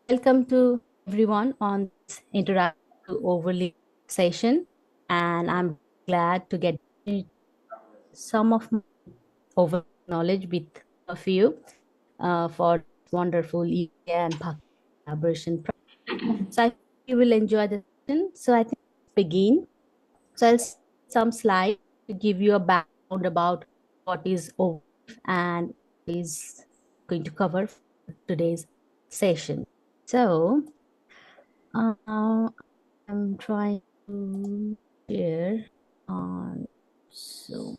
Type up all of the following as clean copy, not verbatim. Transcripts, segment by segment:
Welcome to everyone on this interactive Overleaf session, and I'm glad to get some of my over knowledge with a few for wonderful EA and PAK collaboration. So I hope you will enjoy the session. So I think let's begin. So I'll some slides to give you a background about what is Overleaf and is going to cover today's session. So I'm trying to share on so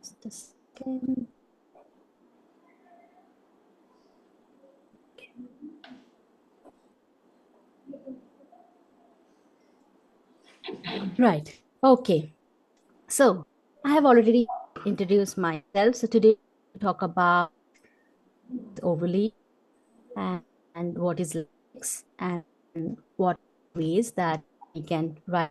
just a second. Right. Okay. So I have already introduced myself. So today we talk about overlay and what is LaTeX and what ways that we can write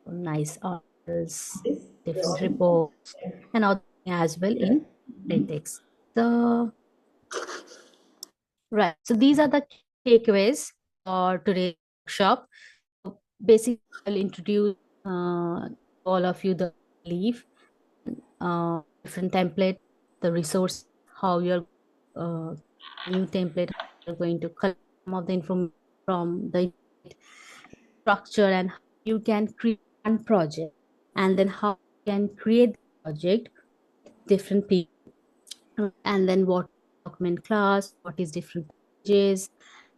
nice articles, different reports, and all as well in LaTeX. So right. So these are the takeaways for today's workshop. Basically, I'll introduce all of you the leaf, different template, the resource, how you're new template, you're going to collect some of the information from the structure and how you can create one project, and then how you can create the project with different people, and then what document class, what is different pages,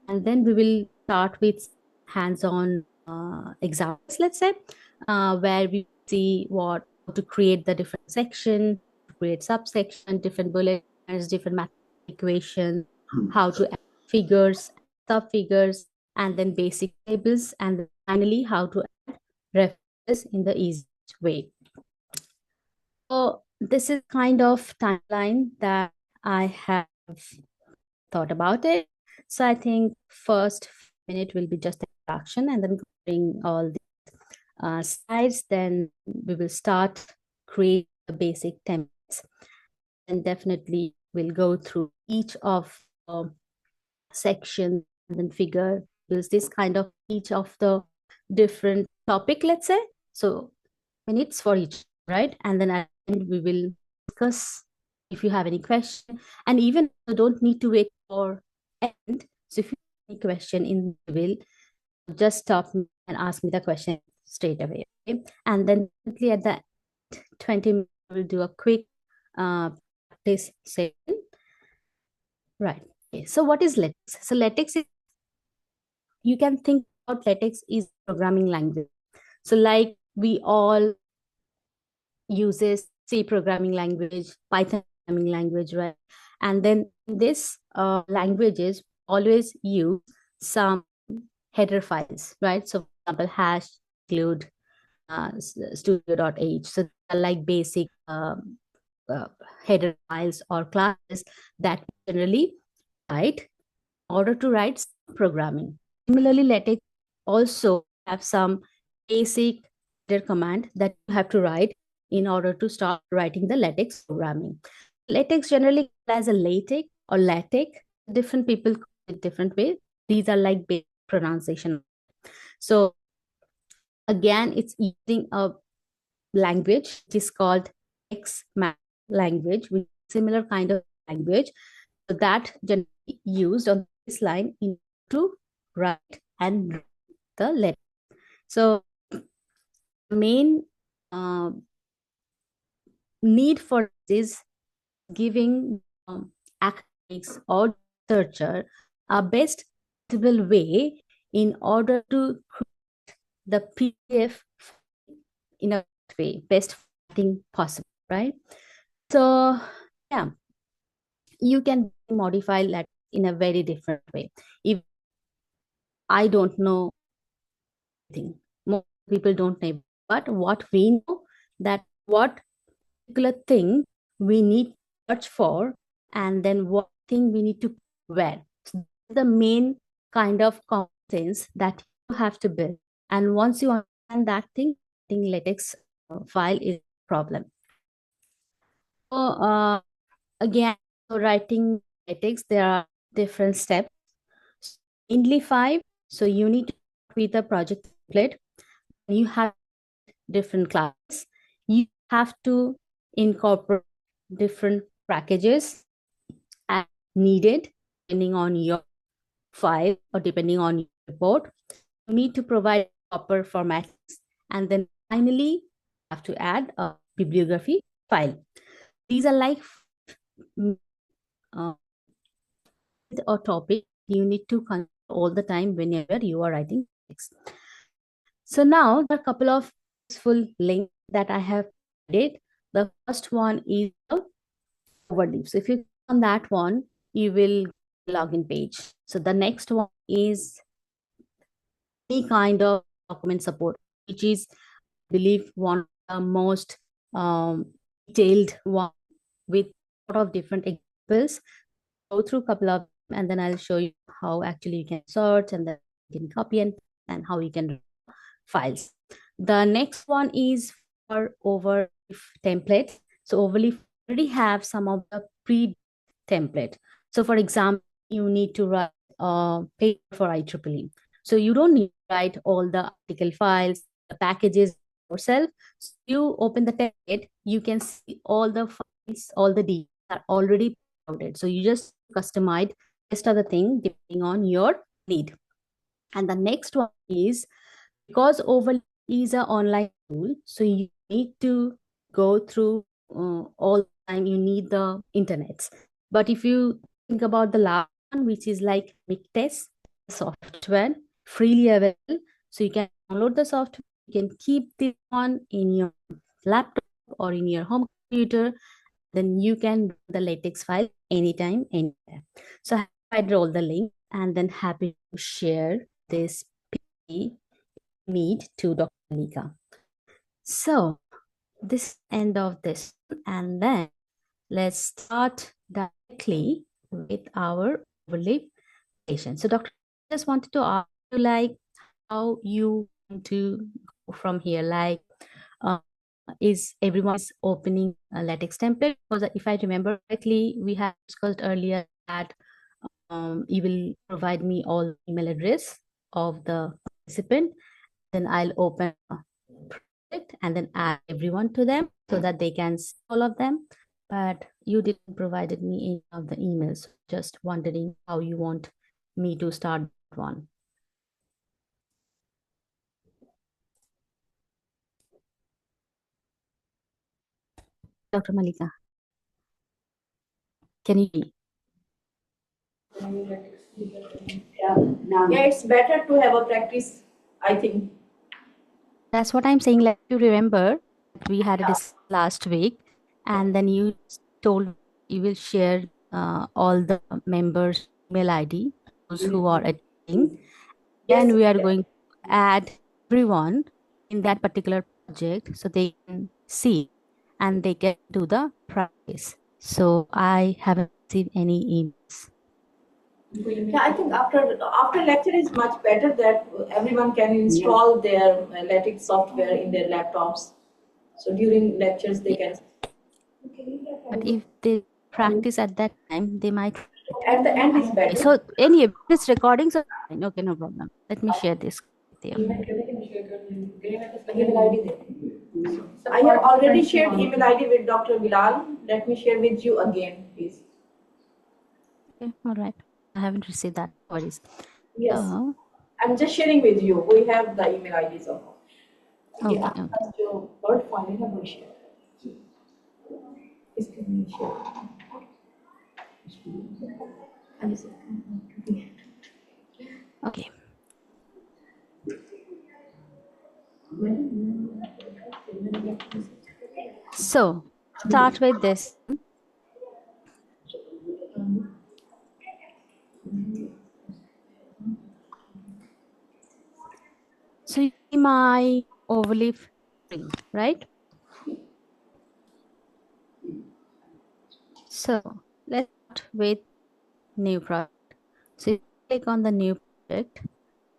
and then we will start with hands-on examples, let's say, where we see what how to create the different section, create subsection, different bullet points, different math equations, how to add figures, sub-figures, and then basic tables, and then finally how to add references in the easiest way. So this is kind of timeline that I have thought about it. So I think first minute will be just introduction, and then covering all the slides. Then we will start create the basic templates, and definitely we'll go through each of section and then figure is this kind of each of the different topic, let's say. So minutes for each, right? And then at the end we will discuss if you have any question, and even you don't need to wait for end. So if you have any question in the will, just stop me and ask me the question straight away. Okay? And then at the 20 minutes, we'll do a quick practice session. Right. Okay. So what is LaTeX? So LaTeX is, you can think about LaTeX is programming language. So like we all uses C programming language, Python programming language, right? And then this languages always use some header files, right? So for example, hash include studio.h. So they're like basic header files or classes that generally write in order to write programming. Similarly, LaTeX also have some basic header command that you have to write in order to start writing the LaTeX programming. LaTeX generally as a LaTeX or LaTeX. Different people call it different ways. These are like basic pronunciation. So again, it's using a language which is called XMAP language, which is similar kind of language. So that generally used on this line in to write and read the letter. So main need for this giving academics or researcher a best possible way in order to create the PDF in a way, best thing possible, right? So yeah, you can modify that in a very different way. If I don't know anything, most people don't know, but what we know that what particular thing we need to search for, and then what thing we need to where. So the main kind of competence that you have to build. And once you understand that thing, I think LaTeX file is a problem. So again, so writing LaTeX, there are different steps, mainly 5. So you need to start with a project template. You have different classes. You have to incorporate different packages as needed depending on your file or depending on your report. You need to provide proper formats, and then finally you have to add a bibliography file. These are like a topic you need to consider all the time whenever you are writing text. So now there are a couple of useful links that I have added. The first one is the Overleaf. So if you click on that one, you will login page. So the next one is any kind of document support, which is, I believe, one of the most detailed one with a lot of different examples. Go through a couple of them, and then I'll show you how actually you can search, and then you can copy and how you can files. The next one is for Overleaf templates. So Overleaf already have some of the pre-template. So for example, you need to write a paper for IEEE. So you don't need to write all the article files, the packages yourself. So you open the template, you can see all the files, all the details are already loaded. So you just customize rest of the thing depending on your need. And the next one is, because Overleaf is an online tool, so you need to go through all the time, you need the internets. But if you think about the last one, which is like Maitreyee software, freely available, so you can download the software, you can keep this one in your laptop or in your home computer, then you can run the LaTeX file anytime, anywhere. So I roll the link, and then happy to share this PPT meet to Dr. Malika. So this end of this, and then let's start directly with our Overleaf patient. So Dr. just wanted to ask you, like, how you want to go from here, like is everyone is opening a LaTeX template? Because if I remember correctly, we had discussed earlier that you will provide me all email address of the participant, then I'll open a project and then add everyone to them so that they can see all of them. But you didn't provided me any of the emails. Just wondering how you want me to start that one. Dr. Malika, can you hear me? Yeah, it's better to have a practice, I think. That's what I'm saying. Like, you remember we had a discussion last week, and then you told you will share all the members' email ID, those who are attending. Yes. Then we are going to add everyone in that particular project so they can see and they can do the practice. So I haven't received any emails. Yeah, I think after lecture is much better that everyone can install their LaTeX software in their laptops. So during lectures they can. But if they practice at that time, they might. At the end is better. So anyway, this recording, so fine. Okay, no problem. Let me share this with you. Email ID there. So I have already shared email ID with Dr. Bilal. Let me share with you again, please. Okay, all right. I haven't received that. No worries. Yes. So, I'm just sharing with you. We have the email IDs of. okay, okay. जो word file है वो share. इसके लिए share. Okay. So start with this. So you see my Overleaf screen, right? So let's start with new project. So you click on the new project.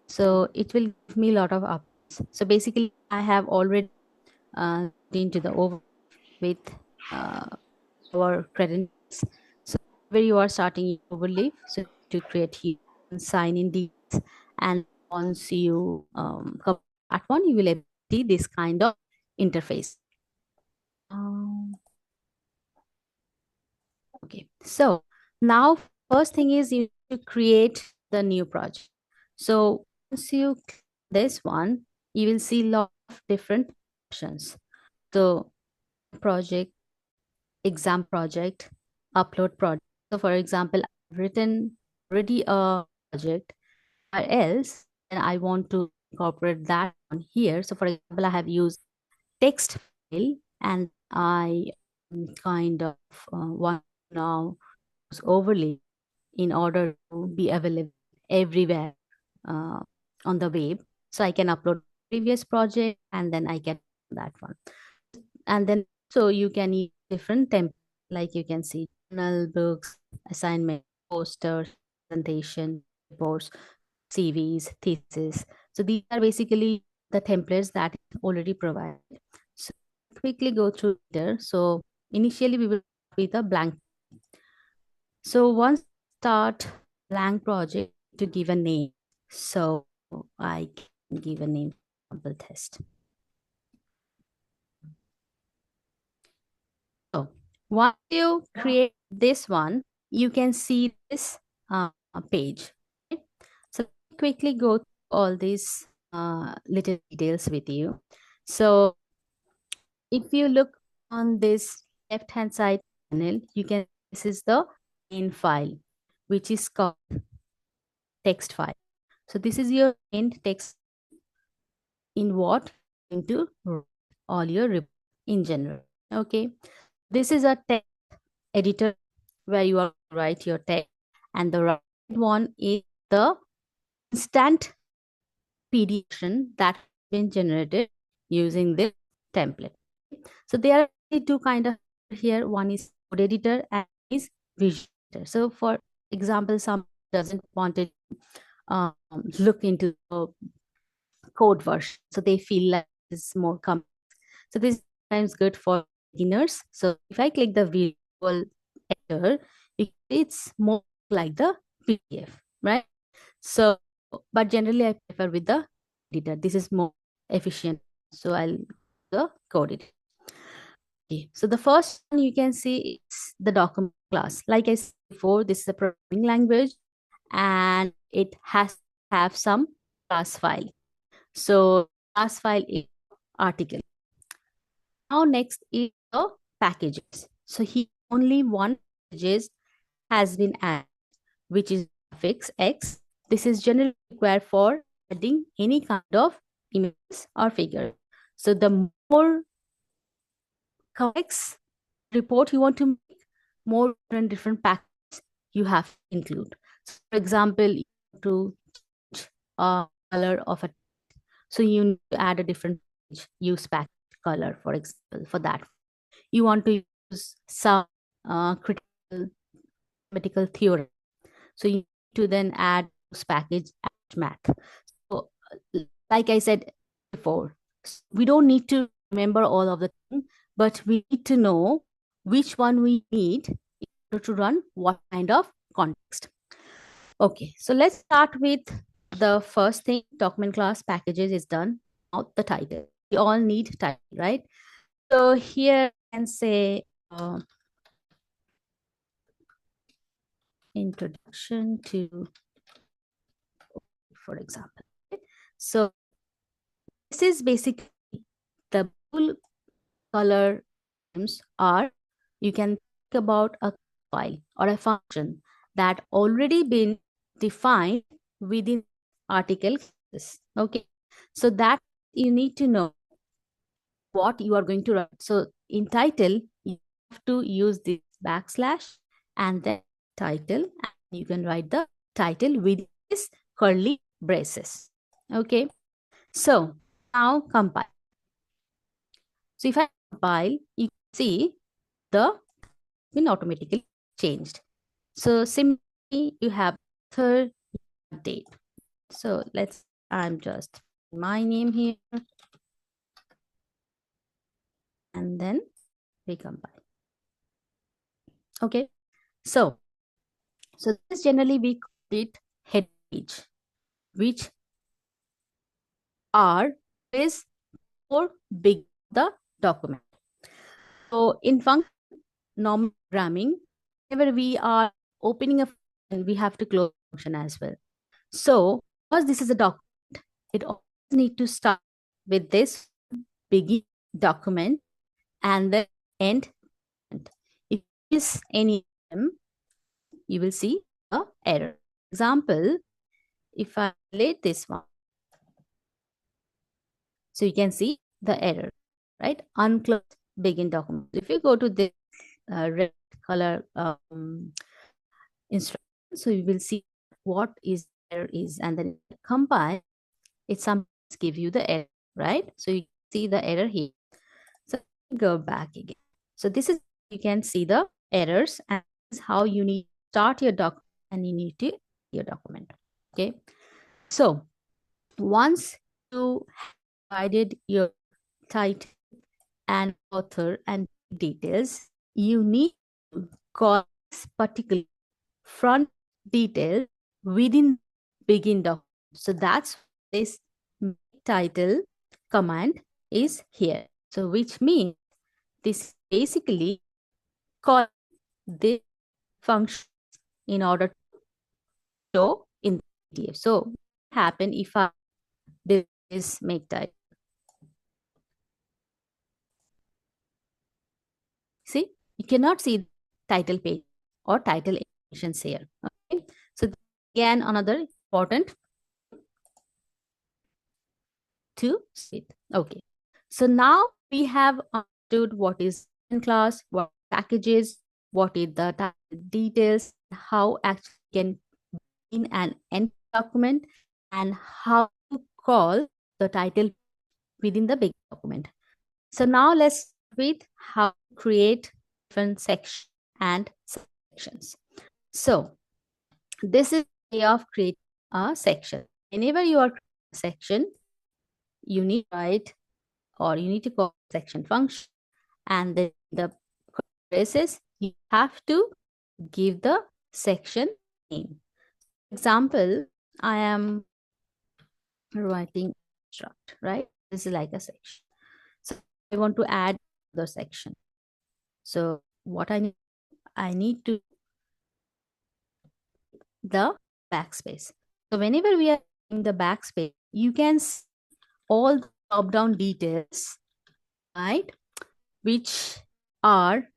So it will give me a lot of updates. So basically, I have already into the over with uh, our credentials. So where you are starting Overleaf, so to create here sign in details, and once you complete that one, you will see this kind of interface. Um, okay, so now first thing is you need to create the new project. So once you click this one, you will see a lot of different options. So project, exam project, upload project. So for example, I've written already a project or else and I want to incorporate that on here. So for example, I have used text file and I kind of want now use overlay in order to be available everywhere uh, on the web. So I can upload previous project and then I get that one. And then so you can use different templates like you can see journal, books, assignment, posters, presentation, reports, CVs, thesis. So these are basically the templates that is already provided. So quickly go through there. So initially we will start with a blank. So once start blank project to give a name. So I can give a name sample test. So once you create this one, you can see this page. Right? So quickly go through all these little details with you. So if you look on this left hand side panel, you can this is the main file, which is called text file. So this is your main text in what into all your report in general. Okay, this is a text editor where you are write your text, and the right one is the instant PDF that has been generated using this template. So there are two kind of here. One is code editor and is visual editor. So for example, some doesn't want to um, look into the code version, so they feel like it's more complex. So this is sometimes good for beginners. So if I click the visual editor, it's more like the PDF, right? So, but generally I prefer with the editor. This is more efficient. So I'll the code it. Okay. So the first one you can see is the document class. Like I said before, this is a programming language and it has to have some class file. So class file is article. Now next is the packages. So here only one packages has been added, which is graphics X. This is generally required for adding any kind of images or figure. So the more complex report you want to make, more different packages you have to include. So for example, you want to change color of a, so you need to add a different use package color, for example, for that. You want to use some critical mathematical theorem. So you need to then add this package add math. So like I said before, we don't need to remember all of the things, but we need to know which one we need in order to run what kind of context. Okay, so let's start with the first thing. Document class packages is done. Now the title. We all need title, right? So here I can say introduction to, for example. So this is basically the full color names are, you can think about a file or a function that already been defined within article classes. Okay, so that you need to know what you are going to write. So in title, you have to use this backslash and then title, and you can write the title with this curly braces. Okay, so now compile. So if I compile, you can see the been automatically changed. So similarly, you have third date. So I'm just my name here, and then recombine. Okay. So this generally we call it head page, which are is or big the document. So in function normal programming, whenever we are opening a function, we have to close the function as well. So because this is a document, it always need to start with this begin document and then end. If you miss any of them, you will see a error. Example, if I delete this one, so you can see the error, right? Unclose begin document. If you go to this red color instruction, so you will see what is error is, and then compile, it sometimes give you the error, right? So you see the error here. So go back again. So this is, you can see the errors, and this is how you need to start your document and you need to your document. Okay. So once you provided your title and author and details, you need to call this particular front detail within begin document. So that's this title command is here. So which means this basically call this function in order to show in the PDF. So what happen if I this make type? See, you cannot see title page or title informations here. Okay. So again, another important to see. Okay. So now we have understood what is in class, what packages, what is the details, how actually can in an end document, and how to call the title within the big document. So now let's start with how to create different sections and sections. So this is a way of creating a section. Whenever you are creating a section, you need to write or you need to call section function, and then the braces you have to give the section name. Example, I am writing abstract, right? This is like a section. So I want to add the section. So what I need to the backspace. So whenever we are in the backspace, you can see all the top-down details, right? Which are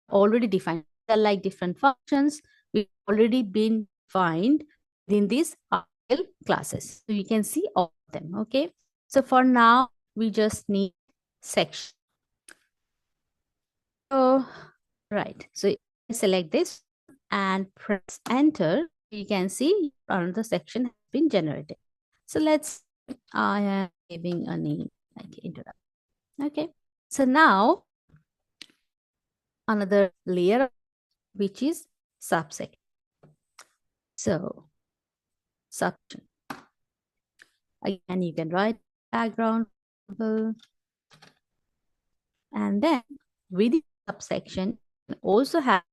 already defined. They're like different functions which already been defined in these article classes. So you can see all of them. Okay. So for now, we just need section. So right. So select this and press enter. You can see another section has been generated. So I am giving a name like introduction. Okay. So now another layer, which is subsection. So subsection. Again, you can write background, and then within subsection, you can also have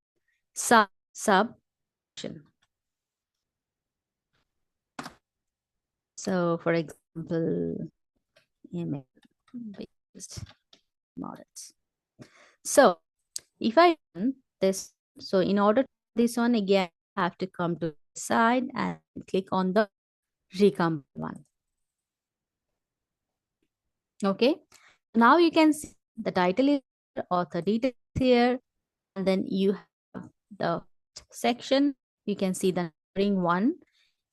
subsection. So for example, image-based models. So if I run this, so in order to this one again, I have to come to the side and click on the recombine one. Okay. Now you can see the title is here, author details here, and then you have the section. You can see the numbering 1.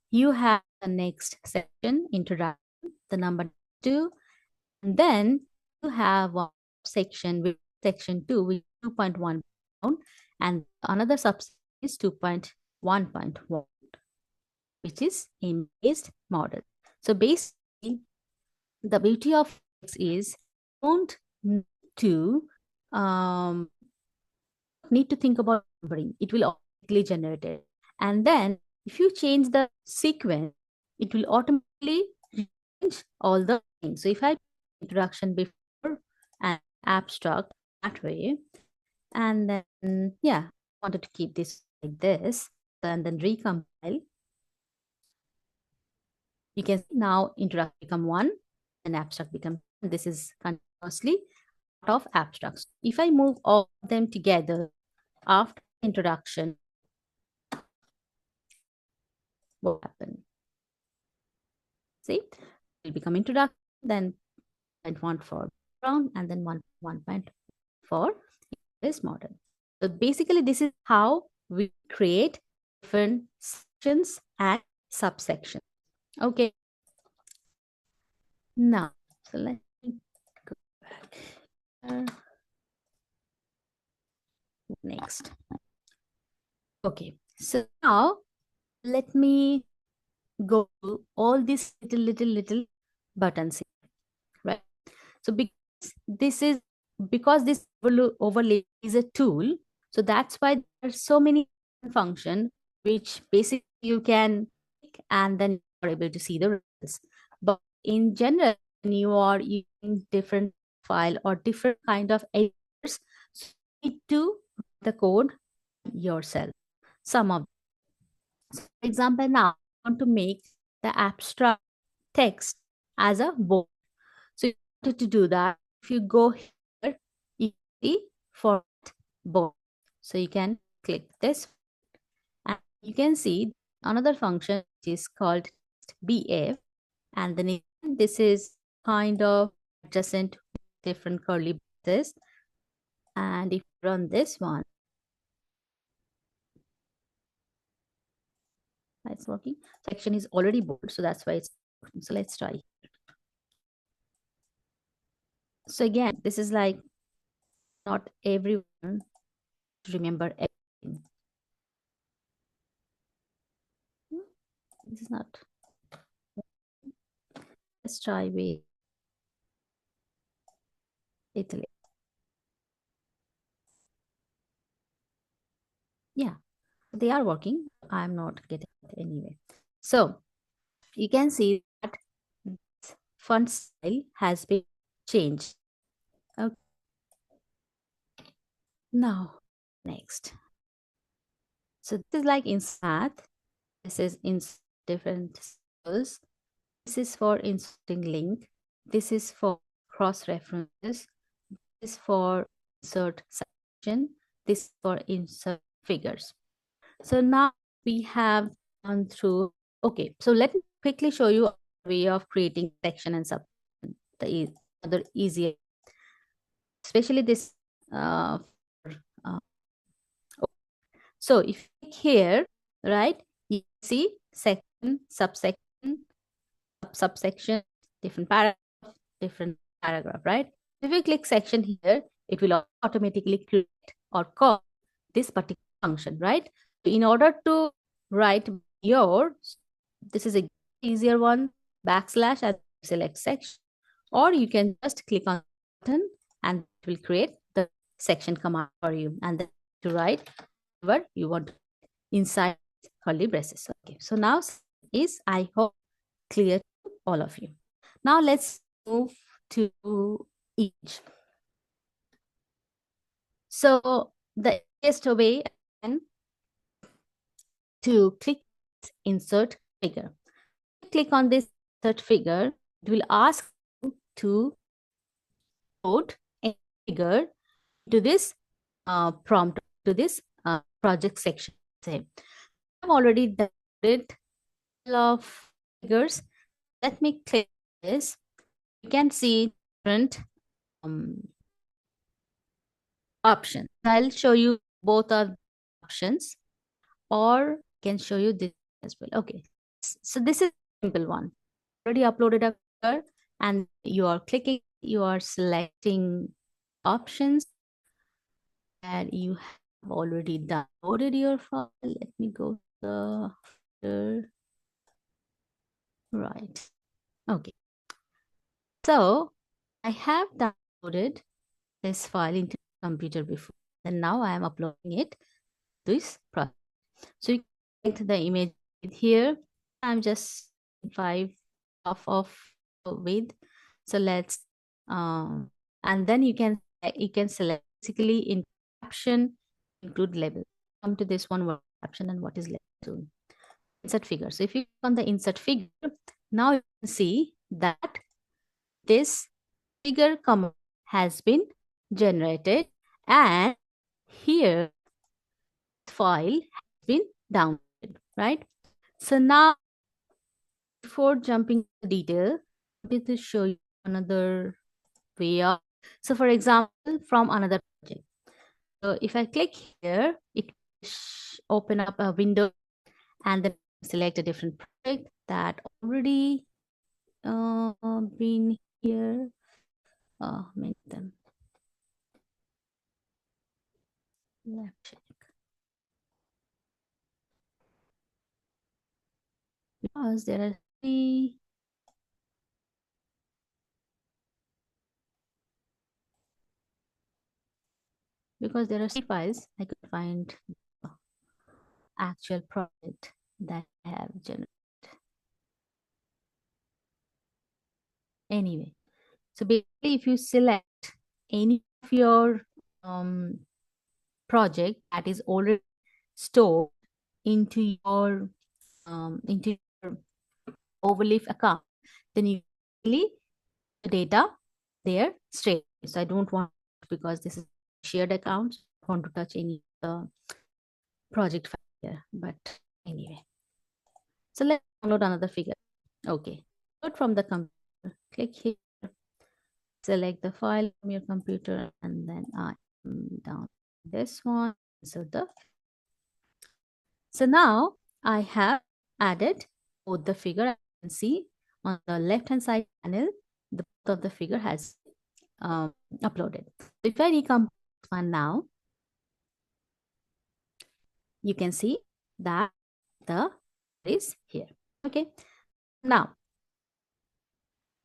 You have the next section, introduction, the number 2, and then you have one section with section 2 with 2.1 and another subsection is 2.1.1, which is image-based model. So basically, the beauty of this is don't need to think about numbering. It will automatically generate it. And then if you change the sequence, it will automatically change all the things. So if I introduction before and abstract that way, and then yeah, I wanted to keep this like this, and then recompile. You can see now introduction become 1 and abstract become 1. This is continuously of abstracts. If I move all of them together after introduction, what will happen? See, it will become introduction, then 0.1 for background, and then 1.1 for this model. So basically, this is how we create different sections and subsections. Okay. Now, so let me go back here. Next. Okay. So now let me go to all these little buttons here, right? So because this overlay is a tool, so that's why there are so many functions which basically you can click and then you're able to see the results. But in general, when you are using different file or different kind of editors, so you need to write the code yourself. Some of, so for example, now I want to make the abstract text as a bold. So you wanted to do that. If you go here, you see format bold. So you can click this and you can see another function which is called BF, and then this is kind of adjacent different curly braces. And if you run this one, it's working. Section is already bold, so that's why it's working. So let's try. So again, this is like not everyone remember everything. This is not. Let's try with Italy. Yeah, they are working. I'm not getting it anyway. So you can see that font style has been changed. Okay. Now, next. So this is like in math. This is in different symbols. This is for inserting link. This is for cross references. This is for insert section. This is for insert figures. So now we have gone through. Okay, so let me quickly show you a way of creating section and sub. The other easier, especially this. Uh, uh, so if you click here, right, you see section, subsection, different paragraph, different paragraph, right? If you click section here, it will automatically create or call this particular function, right? In order to write your, this is a easier one, backslash and select section, or you can just click on button and it will create the section command for you, and then to write whatever you want inside curly braces. Okay, so now is, I hope, clear to all of you. Now let's move to each. So the easiest way again to click insert figure. Click on this insert figure, it will ask you to code a figure to this prompt, to this project section. Say, I've already downloaded a lot of figures. Let me click this. You can see different options. I'll show you both of the options, or can show you this as well. Okay, so this is a simple one. Already uploaded a figure and you are clicking, you are selecting options, and you have already downloaded your file. Let me go to the right. Okay, so I have downloaded this file into the computer before, and now I am uploading it to this project. So you can get the image here. I'm just 5 of width. So let's and then you can select basically in caption include label. Come to this one, what caption and what is label tool. Insert figure. So if you click on the insert figure, now you can see that this figure command has been generated, and here file has been downloaded, right? So now, before jumping to detail, I wanted to show you another way of. So for example, from another project. So if I click here, it open up a window, and then select a different project that already been here. Many of them. Let's check. Because there are three. Because there are three files, I could find the actual project that I have generated. Anyway, so basically, if you select any of your project that is already stored into your Overleaf account, then you really the data there straight. So I don't want, because this is shared account, I want to touch any project file here. But anyway, so let's download another figure. Okay, download from the computer. Click here, select the file from your computer, and then I down this one. So now I have added both the figure. I can see on the left hand side panel, the both of the figure has uploaded. If I recompose one now, you can see that the is here. Okay. Now,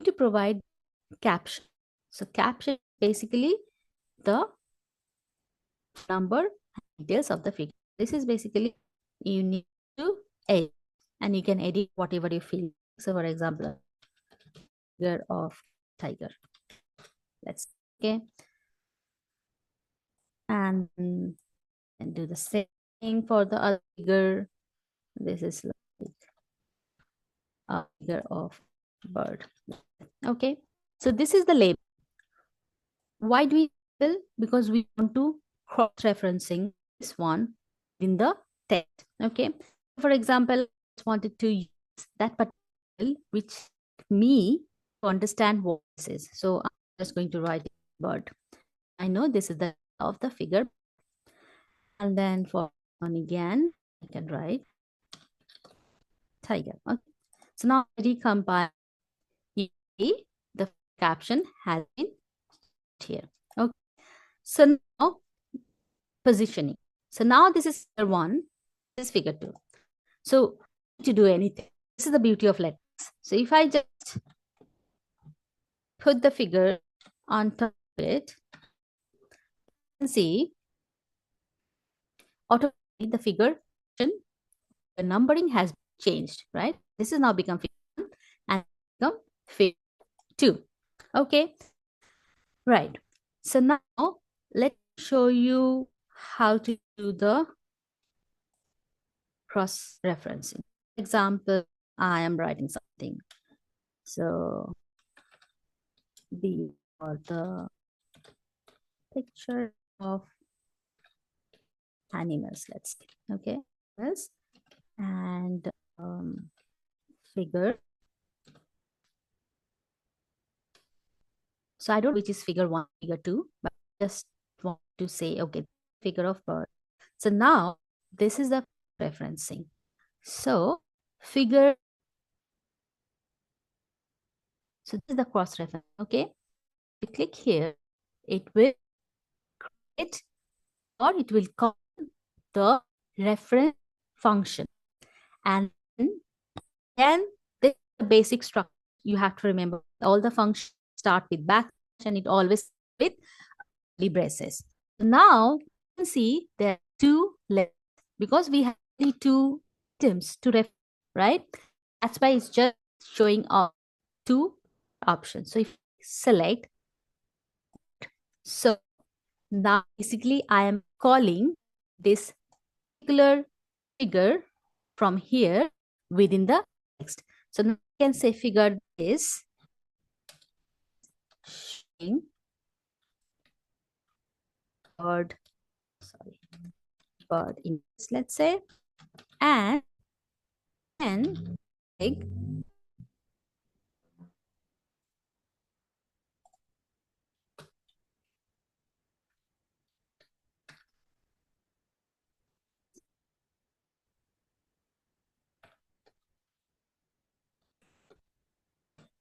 to provide caption. So caption basically the number details of the figure. This is basically you need to edit, and you can edit whatever you feel. So for example, figure of tiger. Let's okay. And do the same thing for the other figure. This is like a figure of bird. Okay. So this is the label. Why do we label? Because we want to cross-referencing this one in the text. Okay. For example, I just wanted to use that particular which me to understand what this is. So I'm just going to write bird. I know this is the of the figure. And then for one again, I can write tiger. Okay. So now I recompile. You see the caption has been here. Okay. So now positioning. So now this is figure 1, this is figure 2. So to do anything, this is the beauty of LaTeX. So if I just put the figure on top of it, you can see automatically the figure, the numbering has changed, right? This is now become figure 1 and become figure 2. Okay, right. So now let's show you how to do the cross-referencing. Example, I am writing something. So these are the picture of animals, let's say. Okay, animals and figure. So I don't know which is figure 1, figure 2, but I just want to say, okay, figure of bird. So now this is the referencing. So figure, so this is the cross reference. Okay, you click here, it will create or it will call the reference function, and then the basic structure you have to remember. All the functions start with backslash and it always with curly braces. So now you can see there are two levels because we have only two items to refer, right? That's why it's just showing all two options. So if I select, so now basically I am calling this particular figure from here within the text. So now I can say figure is showing bird, sorry, bird image, let's say, and egg.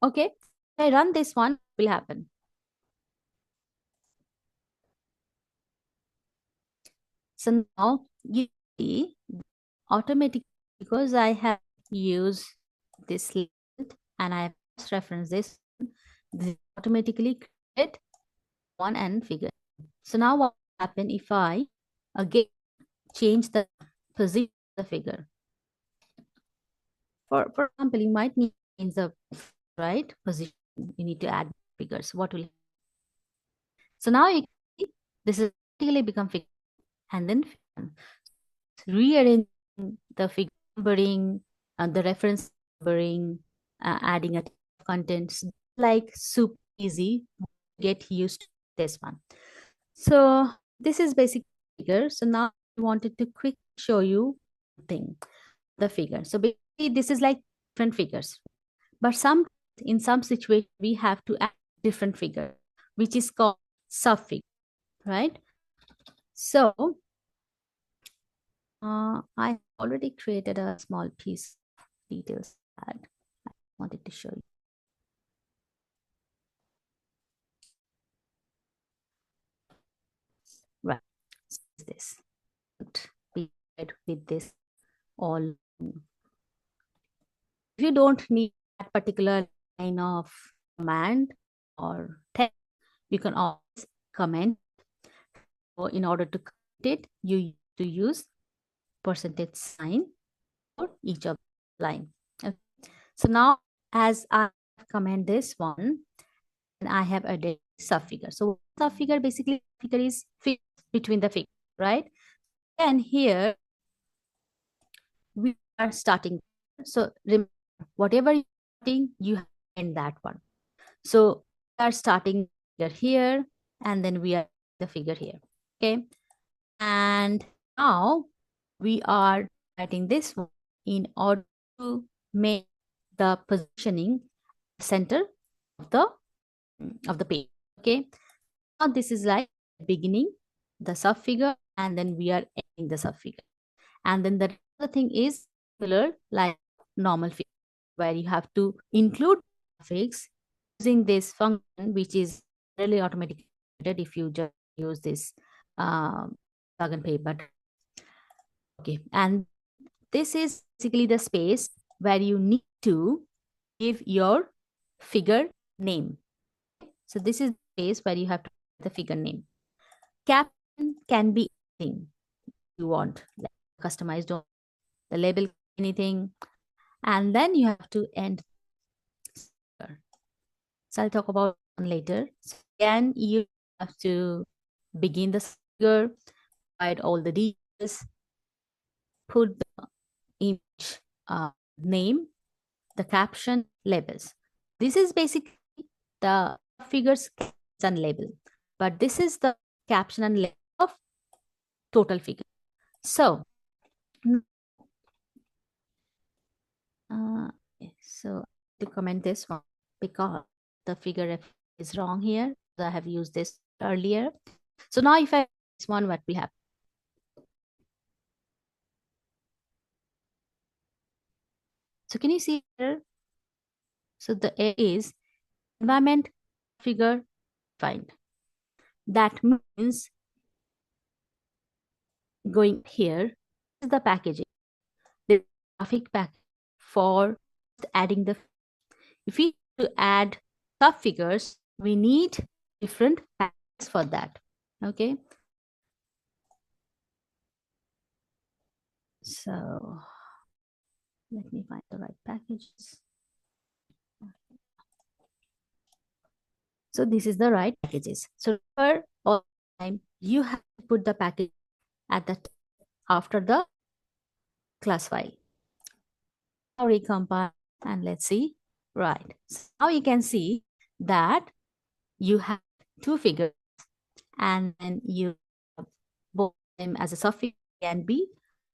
Okay, if I run this one, what will happen? So now you see automatically, because I have used this list and I have referenced this automatically create one and figure. So now what will happen if I again change the position of the figure? For example, you might need to change the right position. You need to add figures. What will, so now you see this is automatically become figure and then rearranging the figure numbering, the reference numbering, adding a contents, like super easy. Get used to this one. So this is basic figure. So now I wanted to quick show you thing, the figure. So basically this is like different figures, but some in some situation we have to add different figure, which is called subfigure, right? So I already created a small piece of details that I wanted to show you. Right. So this. Be with this all. If you don't need that particular line of command or text, you can always comment. Or in order to comment it, you to use percentage sign for each of the line. Okay. So now, as I comment this one, and I have added subfigure. So subfigure basically figure is fit between the figure, right? And here we are starting. So remember, whatever you're starting, you have end that one. So we are starting here, and then we are the figure here. Okay. And now we are writing this one in order to make the positioning center of the page. Okay. Now this is like beginning the subfigure, and then we are ending the subfigure. And then the other thing is similar like normal figure, where you have to include graphics using this function, which is really automatically if you just use this plug and play button. Okay, and this is basically the space where you need to give your figure name. So this is the space where you have to give the figure name. Caption can be anything you want, like customized or the label, anything. And then you have to end. So I'll talk about one later. So again, you have to begin the figure, provide all the details, put the image name, the caption, labels. This is basically the figures and label, but this is the caption and label of total figure. So, so to comment this one because the figure is wrong here. I have used this earlier. So now if I this one, what will happen? So can you see here? So the A is environment figure find. That means going here is the packaging, the graphic package for adding the. If we to add sub figures, we need different packages for that. Okay. So let me find the right packages. So this is the right packages. So for all time, you have to put the package at the after the class file. Now recompile and let's see. Right. So now you can see that you have two figures and then you have both them as a subfigure and B,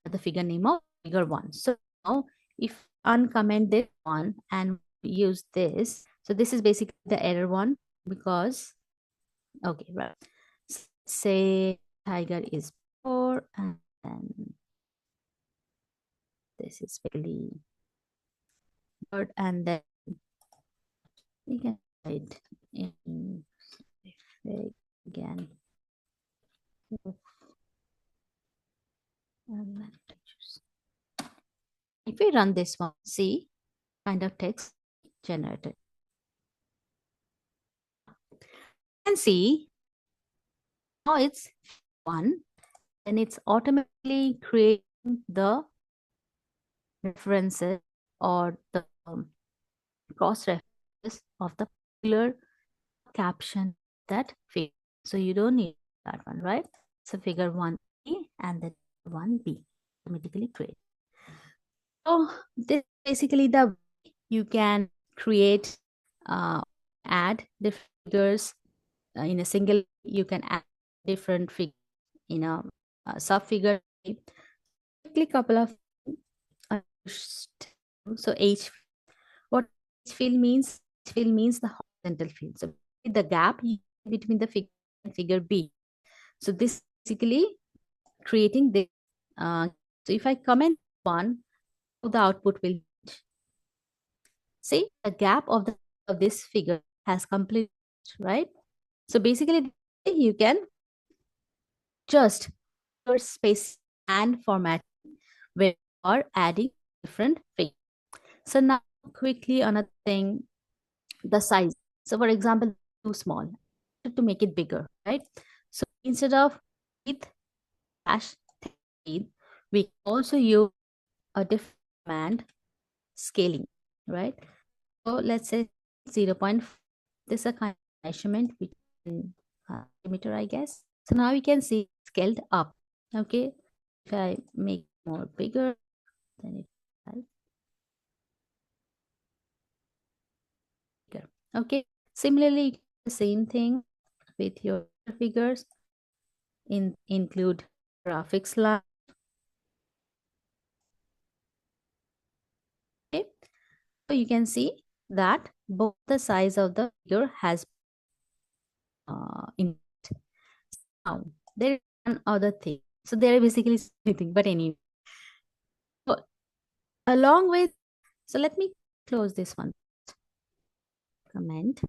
the figure name of figure 1. So now if uncomment this one and use this, so this is basically the error one because, okay, right. So say tiger is 4 and then this is really bird and then we can write in again. If we run this one, see kind of text generated. You can see now it's 1 and it's automatically creating the references or the cross references of the particular caption that figure. So you don't need that one, right? So figure 1A and then 1B automatically create. So this is basically the way you can create, add different figures in a single. You can add different figures in a sub-figure. Quickly couple of so H, what H field means? H field means the horizontal field. So the gap between the figure and figure B. So this basically creating this. So if I comment one, the output will see the gap of this figure has completed, right? So basically you can just space and format where you are adding different figures. So now quickly another thing, the size. So for example, too small to make it bigger, right? So instead of with dash we also use a different command scaling, right? So let's say 0.5. This is a kind of measurement between meter, I guess. So now we can see scaled up. Okay, if I make more bigger, then it right? Bigger. Okay. Similarly, the same thing with your figures. Include graphics line. Okay. So you can see that both the size of the figure has in now there is one other thing. So there are basically anything, but anyway. So along with, so let me close this one. Comment.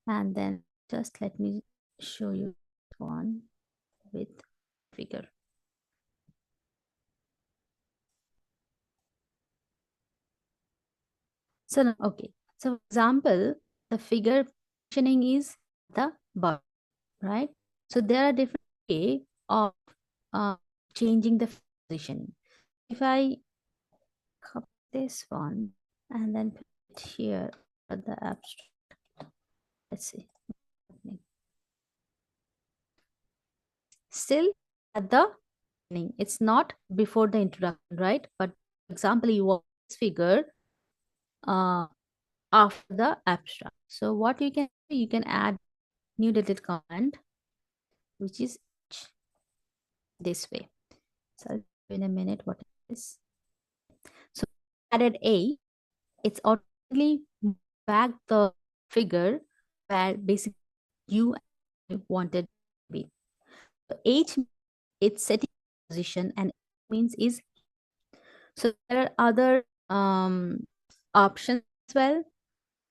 And then just let me show you one with figure. So now, okay. So for example, the figure positioning is the bottom, right? So there are different way of changing the positioning. If I copy this one and then put it here at the abstract, let's see. Still at the beginning, it's not before the introduction, right? But for example, you want this figure after the abstract. So what you can do, you can add new deleted command, which is this way. So in a minute, what is so added A, it's automatically back the figure where basically you wanted to be. So H, it's setting position and means is. So there are other options as well.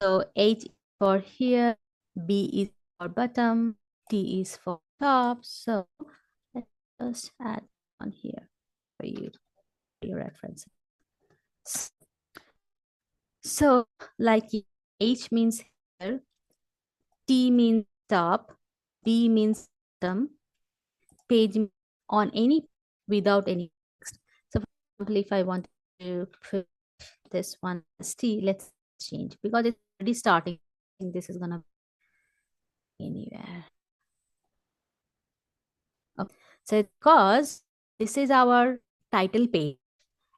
So H is for here, B is for bottom, T is for top. So let's just add on here for you, for your reference. So like H means here, T means top, B means bottom, page on any without any text. So for example, if I want to put this one as T, let's change because it's already starting. think this is gonna be anywhere. Okay. So because this is our title page,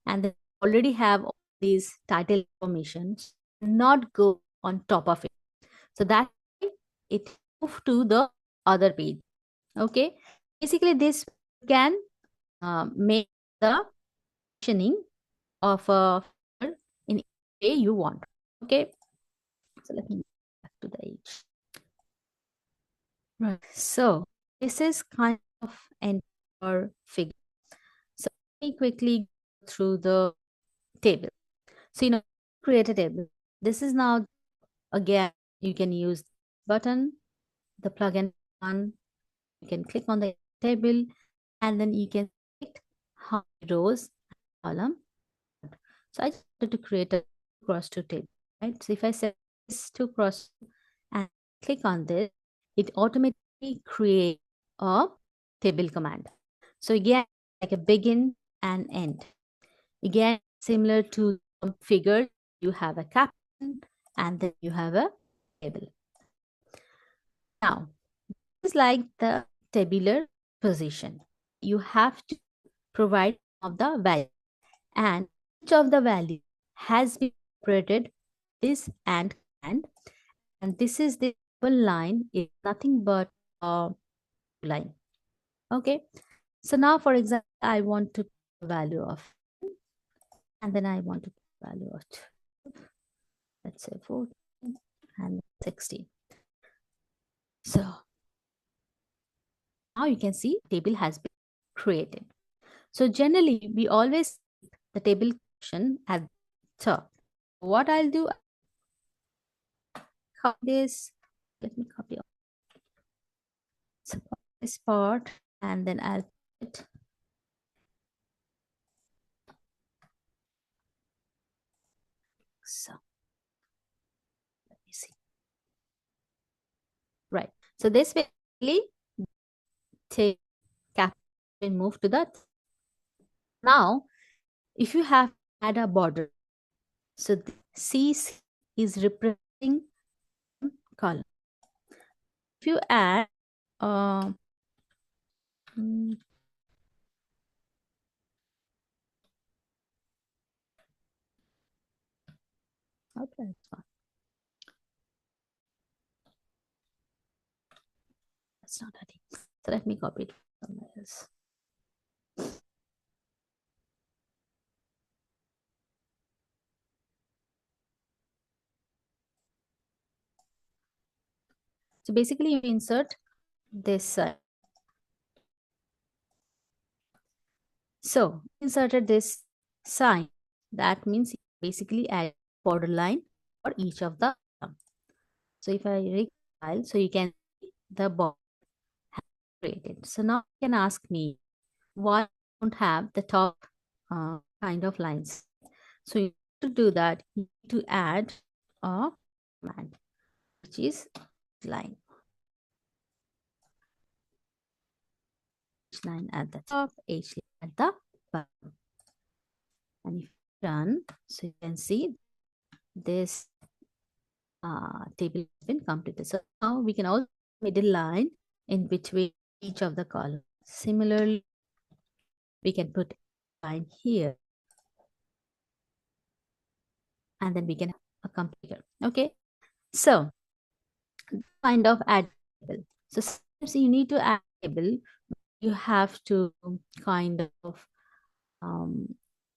and they already have all these title information, not go on top of it. So that it move to the other page. Okay. Basically, this can make the positioning of a figure in any way you want. Okay. So let me go back to the page. Right. So this is kind of entire figure. So let me quickly go through the table. So create a table. This is now again you can use button, the plugin one. You can click on the table, and then you can select how many rows and column. So I just wanted to create a cross two table, right? So if I set this to cross and click on this, it automatically creates a table command. So again, like a begin and end. Again, similar to figure, you have a caption and then you have a table. Now, this is like the tabular position. You have to provide of the value, and each of the value has been separated this and this is the line is nothing but a line. Okay. So now, for example, I want to put a value of, and then I want to put a value of, let's say 14 and 16. So now you can see table has been created. So generally, we always keep the table caption at the top. What I'll do, copy this. Let me copy this part, and then I'll put it. So let me see. Right. So this basically take cap and move to that. Now, if you have add a border, so the CC is representing column. If you add uh, okay, that's not adding. So let me copy it somewhere else. So basically, you insert this. So inserted this sign. That means you basically add borderline for each of the column. So if I recompile, so you can see the border created. So now you can ask me why I don't have the top kind of lines. So you to do that, you need to add a command, which is line. H line at the top, H line at the bottom. And if you run, so you can see this table has been completed. So now we can also middle line in between each of the columns. Similarly, we can put a line here, and then we can have a computer. Okay, so kind of add table. So sometimes you need to add table. You have to kind of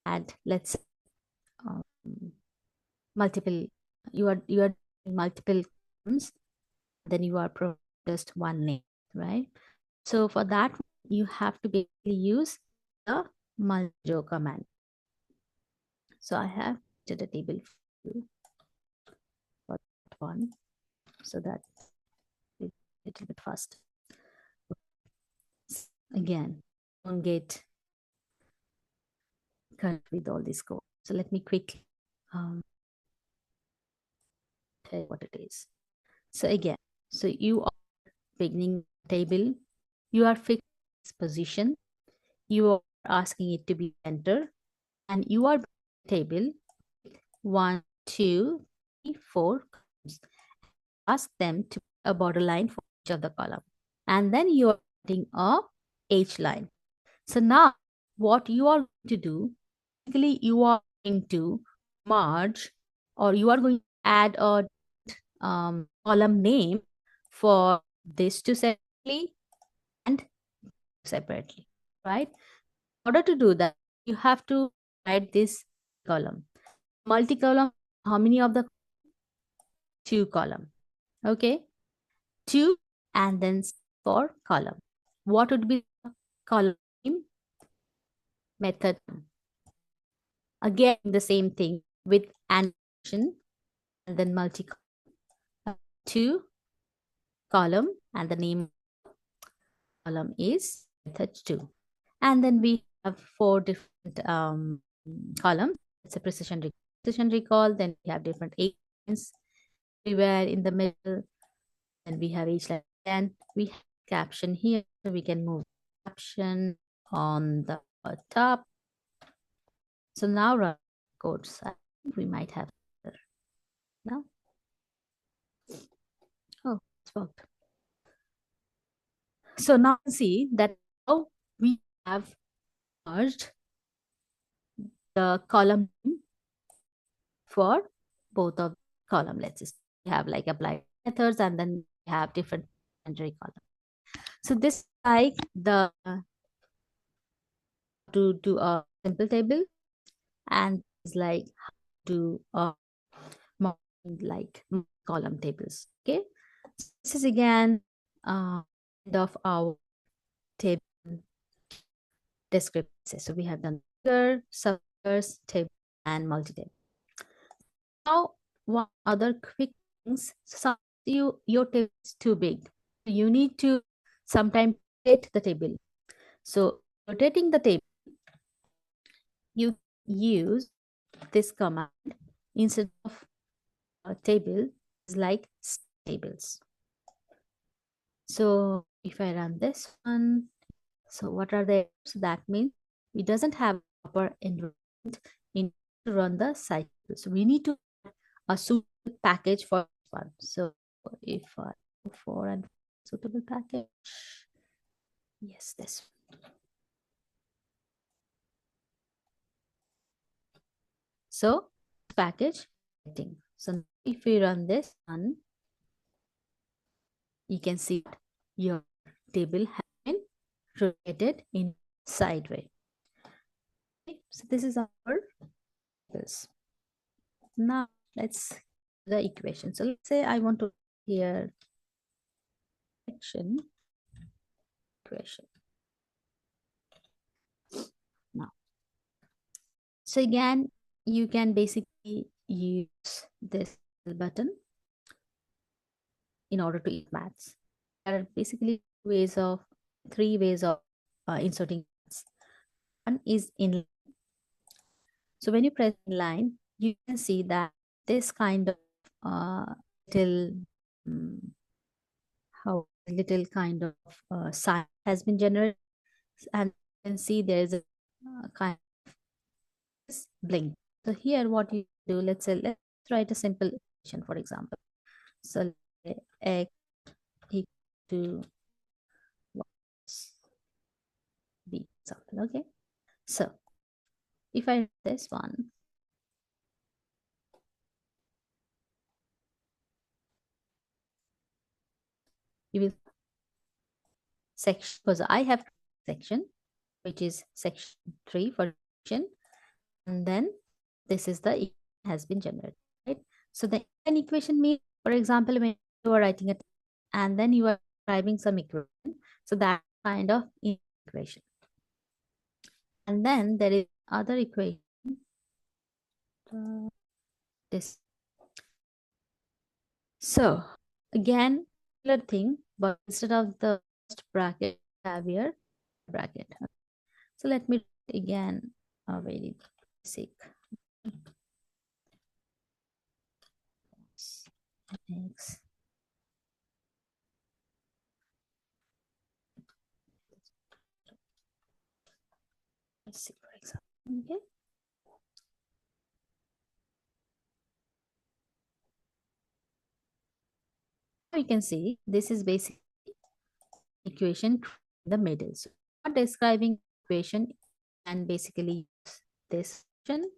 add, let's say, um, multiple. You are multiple columns, then you are just one name, right? So for that, you have to basically use the multi-row command. So I have created a table for you for that one, so that it's a little bit fast. Again, don't get current with all this code. So let me quickly tell you what it is. So again, so you are beginning table, you are fixed position, you are asking it to be enter, and you are table 1, 2, 3, 4 columns. ask them to put a border line for each of the column. And then you are adding a H line. So now what you are going to do, basically you are going to merge, or you are going to add a column name for this two separately and separately, right? In order to do that, you have to write this column. Multi-column, how many of the two column? Okay, two, and then for column. What would be the column name? Method. Again, the same thing with animation, and then multi-column, two column, and the name column is method 2. And then we have 4 different columns. It's a precision recall. Then we have different agents everywhere in the middle. Then we have each line. And we have caption here. So we can move caption on the top. So now run codes. I think we might have now. Oh, it's worked. So now see that how we have merged the column for both of column. Let's just have like applied methods, and then we have different secondary column. So this is like the to do a simple table, and is like how to like column tables. Okay, so this is again end of our table description. So we have done figure, subfigures, table, and multi-table. Now, one other quick things. So your table is too big. You need to sometimes rotate the table. So rotating the table, you use this command instead of a table is like tables. So if I run this one, so what are the, so that means it doesn't have proper environment in to run the cycle. So we need to a suitable package for one. So if I go for a suitable package, yes, this one. So package setting. So if we run this one, you can see your table has been rotated in sideways. Okay, so this is our tables. Now let's the equation. So let's say I want to here equation. Now, so again, you can basically use this button in order to eat maths. There are basically three ways of inserting maths. One is in. So when you press line, you can see that this kind of little how little kind of sign has been generated, and you can see there is a kind of blink. So here, what you do, let's say let's write a simple equation, for example. So x equal to b example. Okay. So if I this one, you will section, because I have section which is section 3 for section, and then this is the equation has been generated, right? So the equation means, for example, when you are writing it and then you are describing some equation, so that kind of equation. And then there is other equation, this. So again, similar thing, but instead of the first bracket, have here bracket. So let me again a very basic x. Let's see, for example. Okay. we can see this is basically equation in the middle. So not describing equation and basically use this function.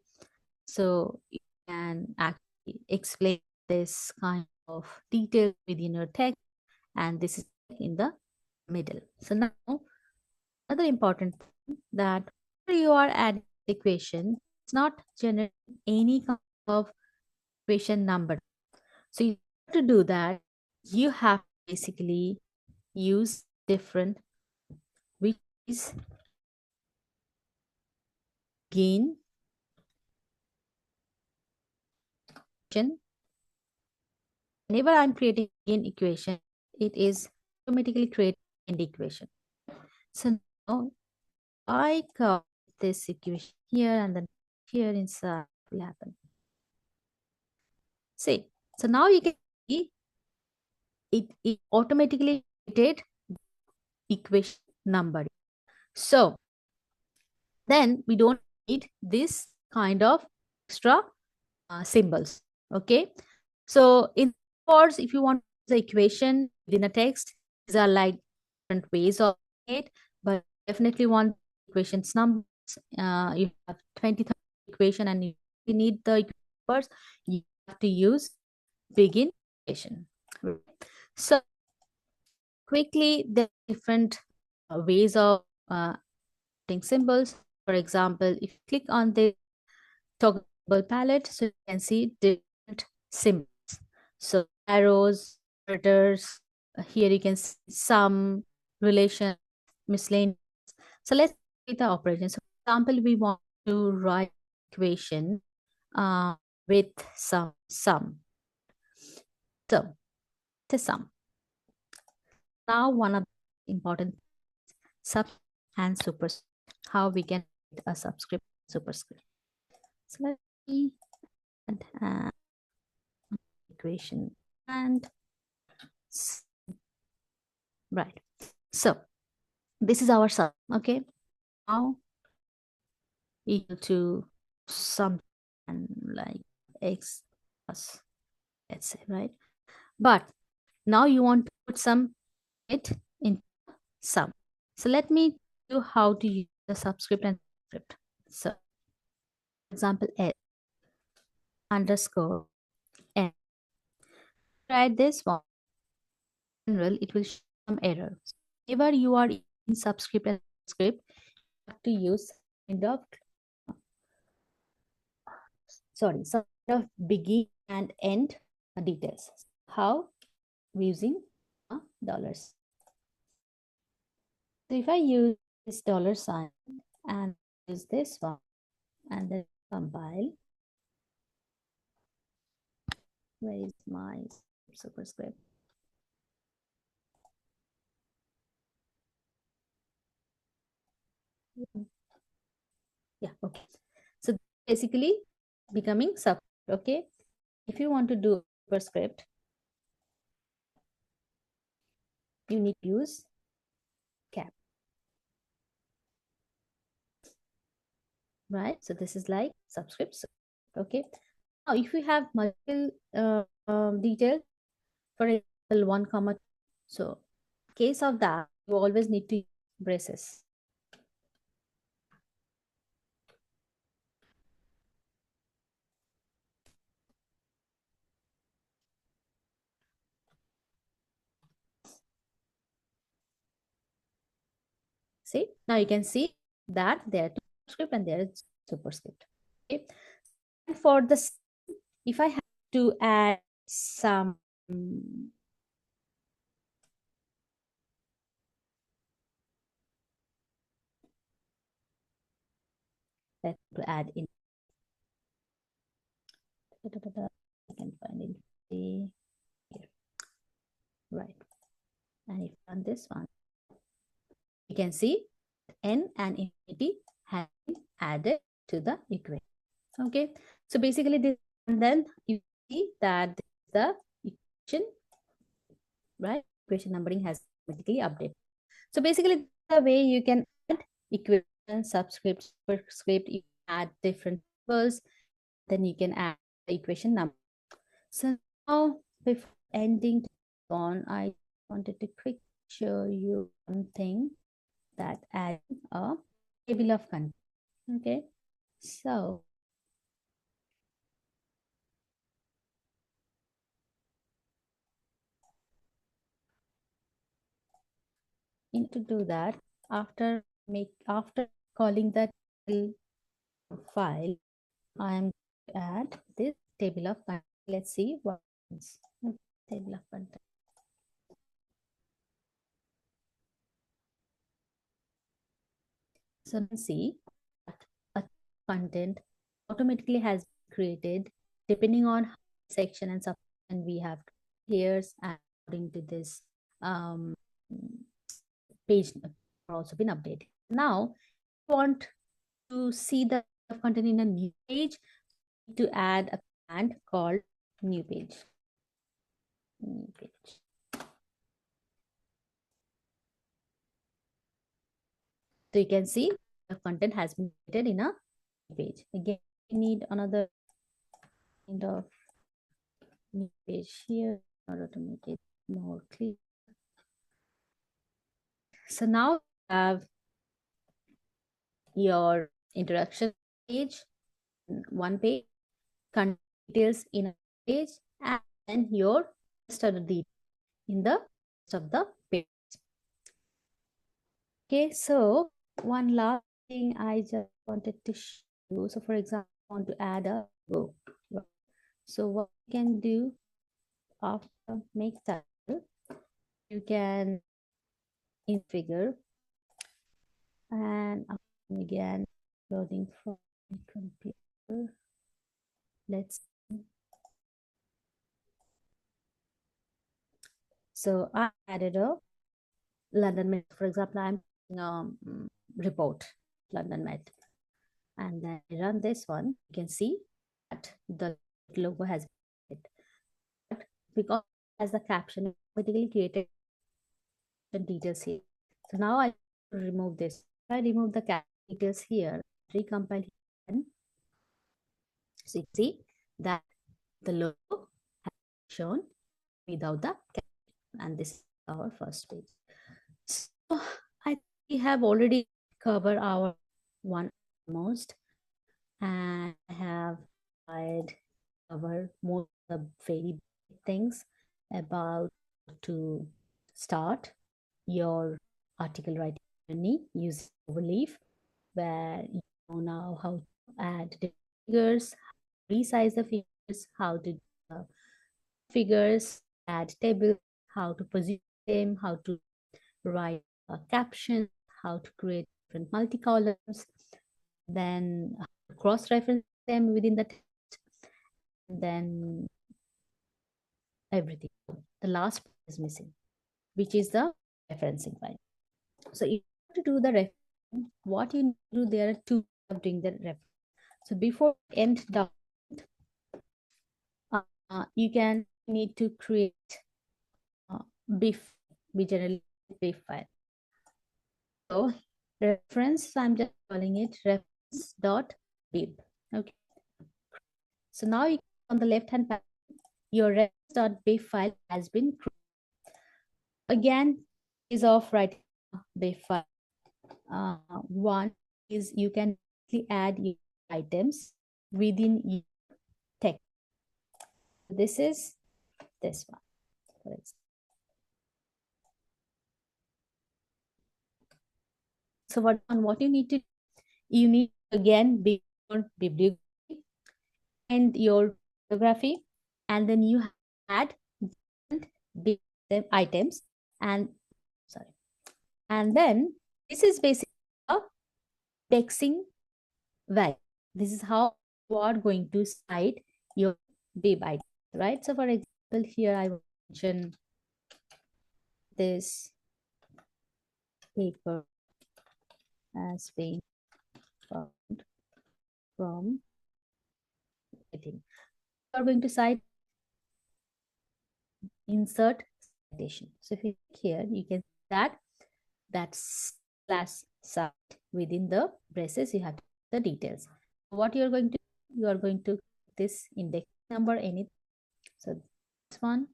So you can actually explain this kind of detail within your text, and this is in the middle. So now another important thing that when you are adding equation, it's not generating any kind of equation number. So you have to do that. You have to basically use different, which is gain equation. Whenever I'm creating an equation, it is automatically creating an equation. So now I copy this equation here and then here inside will happen. See, so now you can see it automatically created equation number. So then we don't need this kind of extra symbols. Okay. So in words, if you want the equation within a text, these are like different ways of it, but definitely want equations numbers. You have 20 equation and you need the numbers, you have to use begin equation. So quickly, there are different ways of symbols. For example, if you click on the toggle palette, so you can see different symbols. So arrows, letters, here you can see some relation, miscellaneous. So let's see the operation. So for example, we want to write equation with some sum. So the sum. Now one of the important sub and superscript. How we can write a subscript, superscript. So let me add equation and right. So this is our sum. Okay. Now equal to something like x plus, let's say, right? But now you want to put some it in sum. So let me do how to use the subscript and script. So for example, s underscore n. Try this one. In general, it will show some error. So whenever you are in subscript and script, you have to use kind of some kind of begin and end details. How? Using dollars. So if I use this dollar sign and use this one and then compile, where is my superscript? Yeah, okay. So basically becoming sub, okay? If you want to do superscript, you need to use cap, right? So this is like subscript, okay? Now, if you have multiple details, for example, 1 comma 2, so case of that, you always need to use braces. See, now you can see that there are superscript and there is superscript. Okay. And for this, if I have to add some that to add in, I can find it here, right? And if on this one, you can see n and infinity have been added to the equation. Okay, so basically this, and then you see that this is the equation, right? Equation numbering has automatically updated. So basically the way you can add equation, subscript, superscript, you can add different symbols, then you can add the equation number. So now before ending on, I wanted to quickly show you one thing, that adding a table of contents. Okay, so to do that, after calling that file, I am going to add this table of contents. Let's see what happens. Table of contents. So let's see that a content automatically has been created depending on how section and subsection we have here, and according to this page also been updated. Now, if you want to see the content in a new page, to add a command called new page. New page. So you can see the content has been created in a page. Again, we need another kind of new page here in order to make it more clear. So now you have your introduction page, one page, content details in a page, and then your rest of the details in the rest of the page. Okay, so one last thing I just wanted to show you. So for example, I want to add a logo. So what you can do after make title, you can configure, and again loading from computer. Let's see. So I added a London Met. For example, I'm report London Met, and then I run this one. You can see that the logo has been created. But because as the caption automatically created the details here. So now I remove this. If I remove the caption details here, recompile here, so you see that the logo has shown without the caption, and this is our first page. So I think we have already covered our one most, and I have tried cover most of the very big things about to start your article writing journey using Overleaf, where you know now how to add different figures, resize the figures, how to figures, add tables, how to position them, how to write a caption, how to create different multi-columns, then cross-reference them within the text, then everything. The last part is missing, which is the referencing line. So if you want to do the referencing, what you need to do, there are two ways of doing the reference. So before end document, you can need to create BIF. We generally BIF file. So reference, I'm just calling it reference.bib. Okay. So now you on the left hand panel, your reference.bib file has been created. Again, is of writing BIF file. One is you can add your items within your text. This is this one, for example. So what you need to do, you need again your bibliography and your bibliography, and then you add different items, and sorry, and then this is basically a indexing value. This is how you are going to cite your bib items, right? So for example, here I will mention this paper has been found from writing. You are going to cite insert citation. So if you click here, you can see that that's slash cite within the braces. You have the details. What you are going to do, you are going to this index number anything. So this one,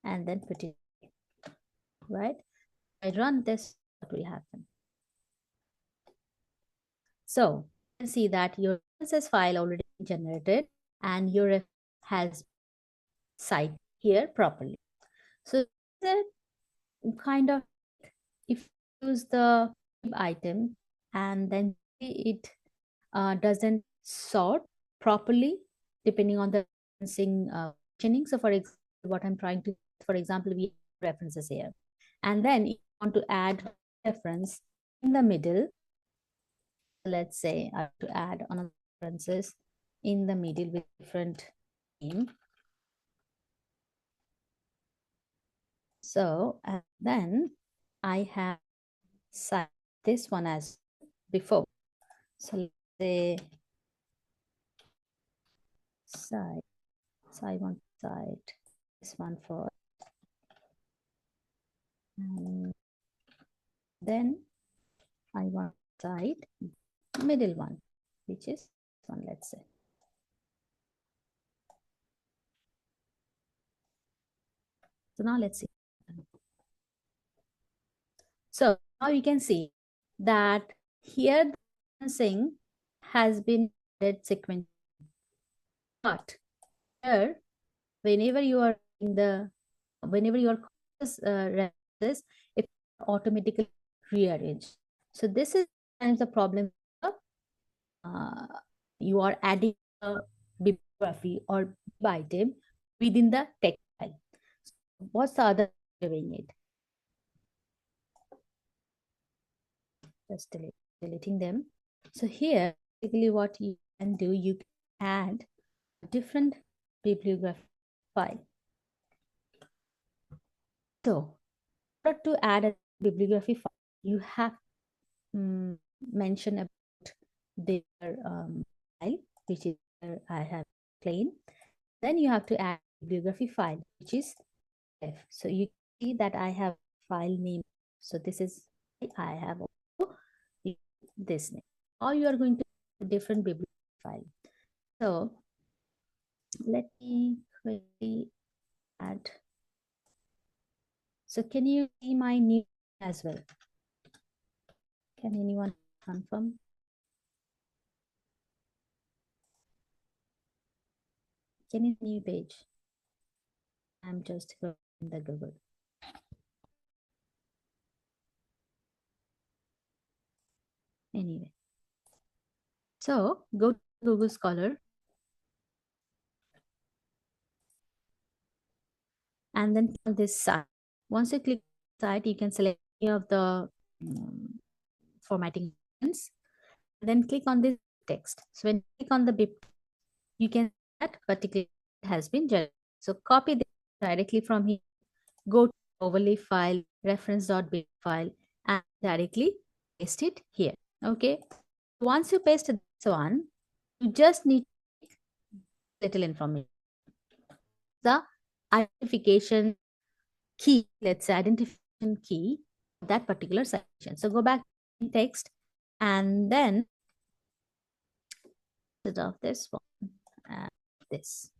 and then put it right? I run this, what will happen? So you can see that your references file already generated and your reference has cited here properly. So the kind of, if you use the item and then it doesn't sort properly depending on the referencing chaining. So for example, what I'm trying to, for example, we have references here. And then if you want to add reference in the middle, let's say I have to add another references in the middle with different name. So and then I have cite this one as before. So let's say cite. So I want to cite this one first. And then I want to cite middle one, which is this one, let's say. So now let's see. So now you can see that here the referencing has been added sequentially. But here, whenever you are in the, whenever you are references, it automatically rearranged. So this is sometimes the problem. Uh, you are adding a bibliography or item within the text file. So what's the other doing it? Just deleting them. So here, basically what you can do, you can add a different bibliography file. So in order to add a bibliography file, you have mention about their file, which is where I have plain. Then you have to add bibliography file, which is F. So you see that I have file name. So this is, I have also this name. Or you are going to different bibliography file. So let me quickly add. So can you see my new as well? Can anyone confirm? Can you new page? I'm just going in the Google. Anyway. So go to Google Scholar and then click this site. Once you click site, you can select any of the formatting options. Then click on this text. So when you click on the bib, you can see that particular has been generated. So copy this directly from here. Go to Overleaf file, reference.bib file, and directly paste it here. Okay. Once you paste this one, you just need little information. The identification key, let's say identification key, that particular section. So go back in text and then instead of this one and this.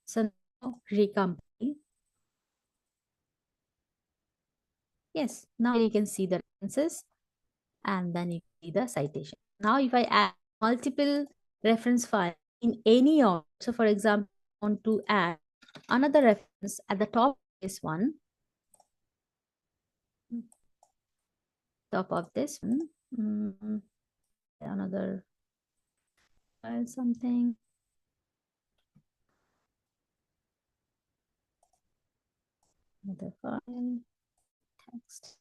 So now recompile. Yes, now you can see the references and then you see the citation. Now if I add multiple reference file in any order, so for example, I want to add another reference at the top of this one, top of this one, another file something. Another file, text.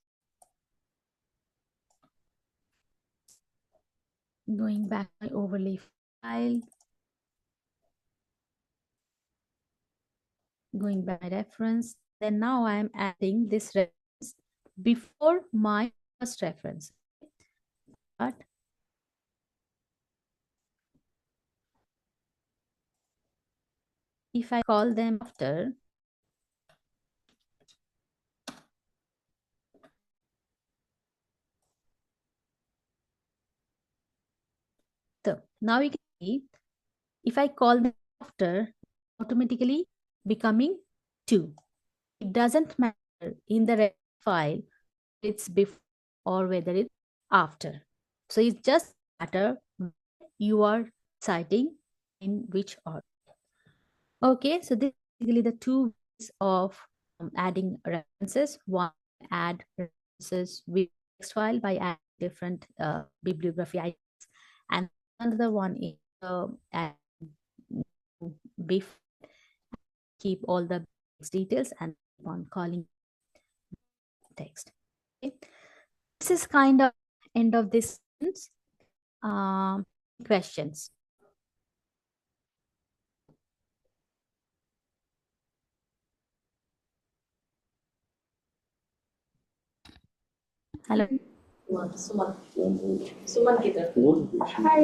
Going back my overlay file, going back my reference. Then now I am adding this reference before my first reference. But if I call them after, so now you can see if I call them after, automatically becoming 2. it doesn't matter in the file it's before or whether it's after. So it's just matter you are citing in which order. Okay, so this is basically the two ways of adding references. One, add references with text file by adding different bibliography items, and another one is add bif, keep all the details and keep on calling text. Okay. This is kind of end of this sentence. Questions? Hello. Suman. Suman किधर? Hi,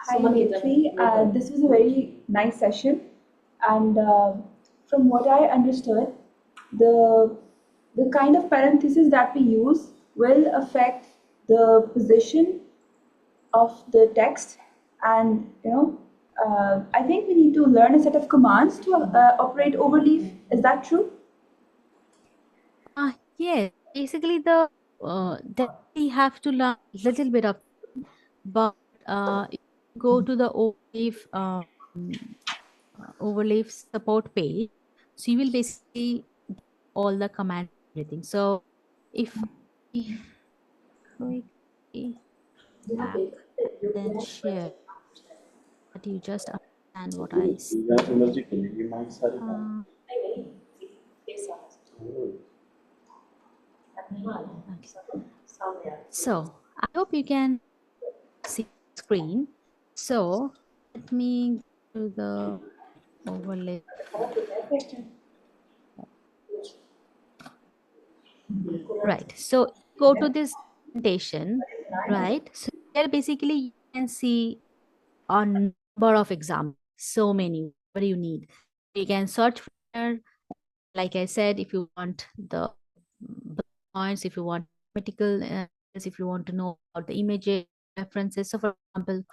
hi Maitreyee. This was a very nice session, and from what I understood, the the kind of parentheses that we use will affect the position of the text, and I think we need to learn a set of commands to operate overleaf. Is that true? Yes, basically the that we have to learn a little bit of, but if you go to the Overleaf support page, so you will basically get all the commands, everything. So if we quickly tap and then share, that you just understand what I see. Okay. So I hope you can see the screen. So let me go to the overlay. Right. So go to this presentation, right? So here basically you can see a number of examples, so many, whatever you need. You can search for there. Like I said, if you want the bullet points, if you want grammatical, if you want to know about the images, references. So for example,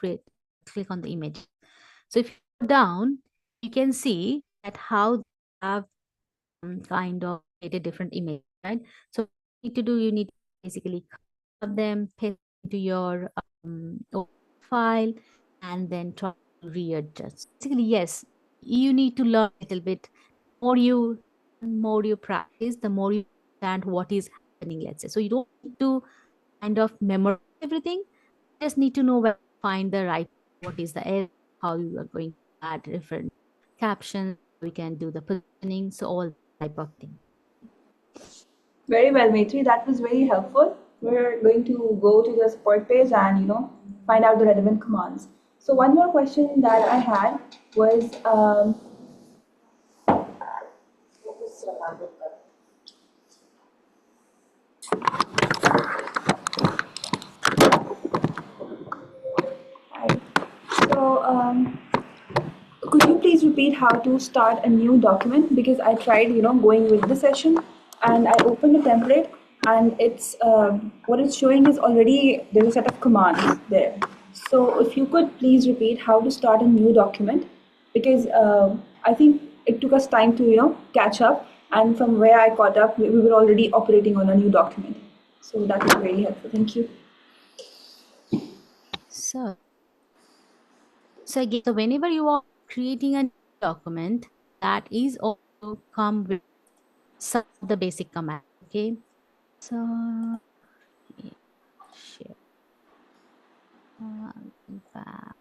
click on the image. So if you go down, you can see that how they have kind of created different images, right? So what you need to do, you need to basically cut them, paste into your file, and then try to readjust. Basically, yes, you need to learn a little bit. More you practice, the more you understand what is happening, let's say. So you don't need to kind of memorize everything. You just need to know where to find the right, what is the error, how you are going to add different captions, we can do the positioning, so all type of thing. Very well, Maitri. That was very helpful. We're going to go to the support page and find out the relevant commands. So one more question that I had was so could you please repeat how to start a new document? Because I tried going with the session and I opened a template and it's what it's showing is already there's a set of commands there. So if you could please repeat how to start a new document, because I think it took us time to catch up, and from where I caught up we were already operating on a new document. So that was really helpful. Thank you. So again, so whenever you are creating a document, that is also come with some of the basic command. Okay. So yeah, share. Back.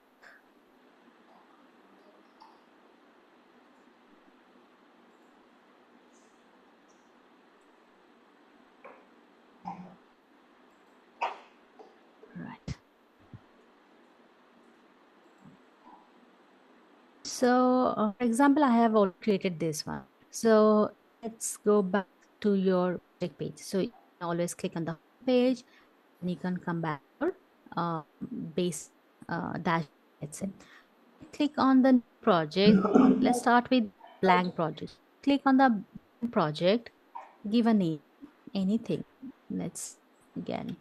Right. So, for example, I have already created this one. So let's go back to your project page. So you can always click on the page and you can come back to base dash, let's say. Click on the project. Let's start with blank project. Click on the project, give a name, anything. Let's again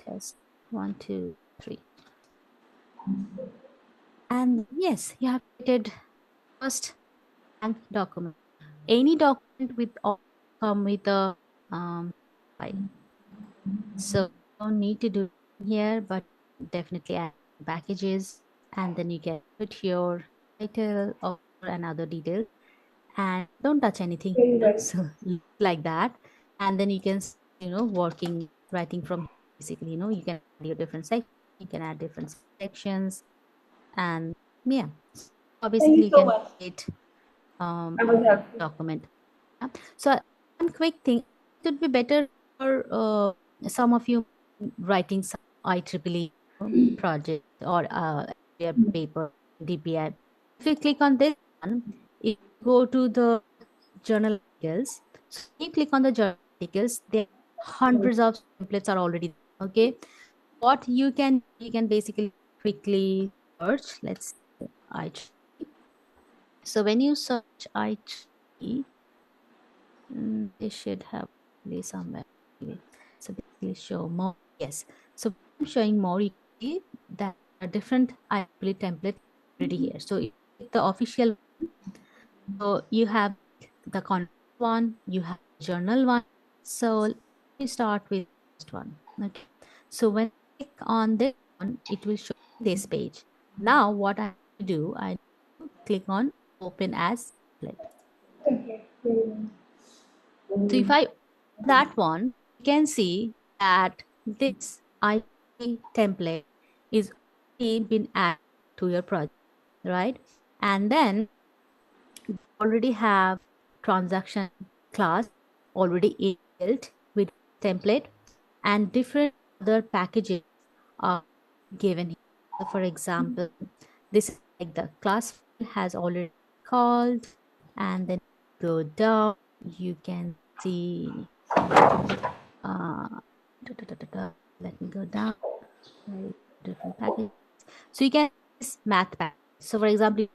test 1, 2, 3. And yes, you have created first blank document. any document with all come with a file. So don't need to do here, but definitely add packages, and then you can put your title or another detail, and don't touch anything Very here. well. So like that, and then you can working writing from basically you can add your different sections, you can add different sections, and yeah, so Thank basically you you so can much. create That was helpful. document. Yeah. So one quick thing, it would be better for some of you writing some IEEE project or a paper DPI. If you click on this one, if you go to the journal articles, so you click on the journal articles, there are hundreds of templates are already there. Okay, what you can basically quickly search. Let's say IEEE. So when you search IEEE, they should have really somewhere. Anyway, so basically show more. Yes. So I'm showing more. You can see that a different IEEE template already here. So if you take the official one, so you have the content one, you have journal one. So let me start with this one. Okay. So when I click on this one, it will show this page. Now what I have to do, I click on open as template. Okay. Very well. So if I that one, you can see that this IT template is already been added to your project, right? And then you already have transaction class already built with template, and different other packages are given here. So for example, this is like the class file has already called, and then go down, you can see uh, let me go down, right, different packages. So you can use math package. So for example,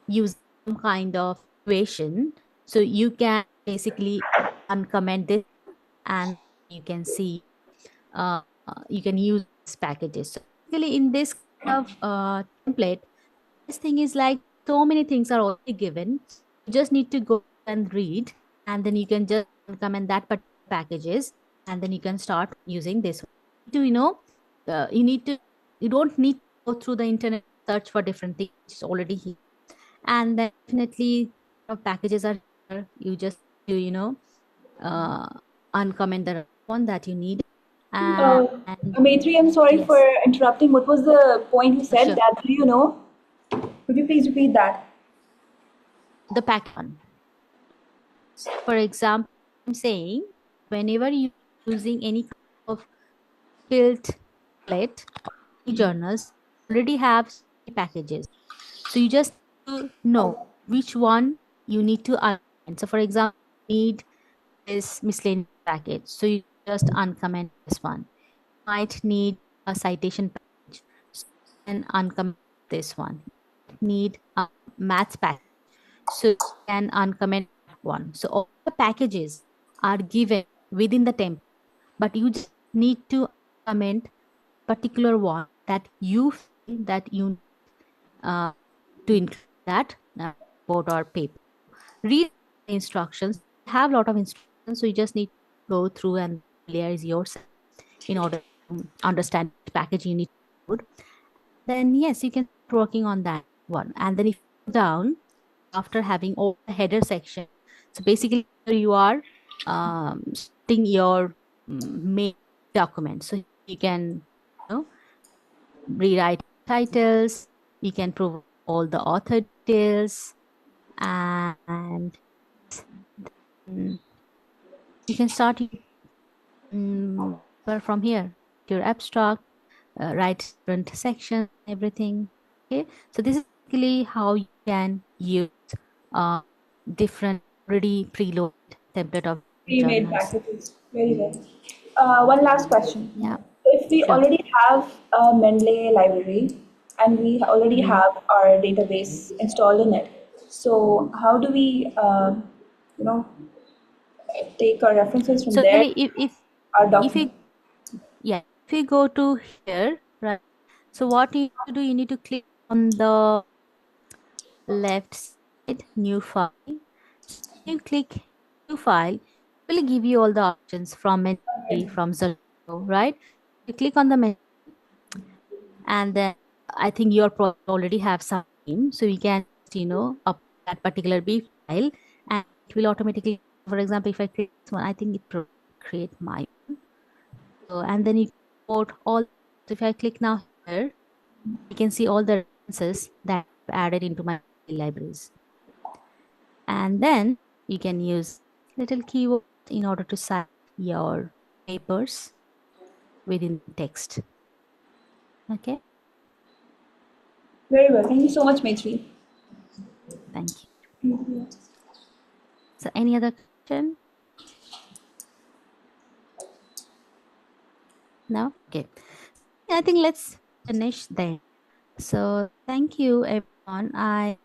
use some kind of equation, so you can basically uncomment this, and you can see you can use these packages. So basically in this kind of template, this thing is like so many things are already given. You just need to go and read, and then you can just comment that particular packages, and then you can start using this one. To you need to you don't need to go through the internet, search for different things. It's already here, and then definitely packages are here. You just uh, uncomment the one that you need, and Uh, Maitreyee, I'm sorry for yes, interrupting. What was the point you said? sure. That do you know? Could you please repeat that? The pack one. For example, I'm saying whenever you're using any kind of built template or journals, already have packages. So you just need to know which one you need to uncomment. So for example, you need this miscellaneous package. So you just uncomment this one. You might need a citation package. So you can uncomment this one. You need a math package. So you can uncomment that one. So all the packages are given within the template, but you just need to comment particular one that you feel that you uh, to include that report or paper. Read the instructions. Have a lot of instructions, so you just need to go through and familiarize yourself in order to understand which package you need to load. Then yes, you can start working on that one. And then if you go down after having all the header section, so basically here you are starting your main document. So you can rewrite titles, you can provide all the author details, and mm, you can start from here your abstract, write different sections, everything. Okay, so this is basically how you can use uh, different already preloaded template of Pre-made journals. packages. Very well. One last question. Yeah, So if we sure. already have a Mendeley library and we already Mhm. have our database installed in it, so how do we, you know, take our references from So there, really, our if document? you yeah, if you go to here, right? So what you need to do, you need to click on the left side, new file. you click new file, it will give you all the options from Maitreyee, from Zolto, right? You click on the menu, and then I think your project already have some name, so you can upload that particular B file, and it will automatically. For example, if I create this one, I think it create my one. So, and then you import all. So if I click now here, you can see all the references that I've added into my libraries. And then you can use little keywords in order to cite your papers within text. Okay. Very well. Thank you so much, Maitreyee. Thank you. So any other question? No? Okay. I think let's finish then. So thank you, everyone. I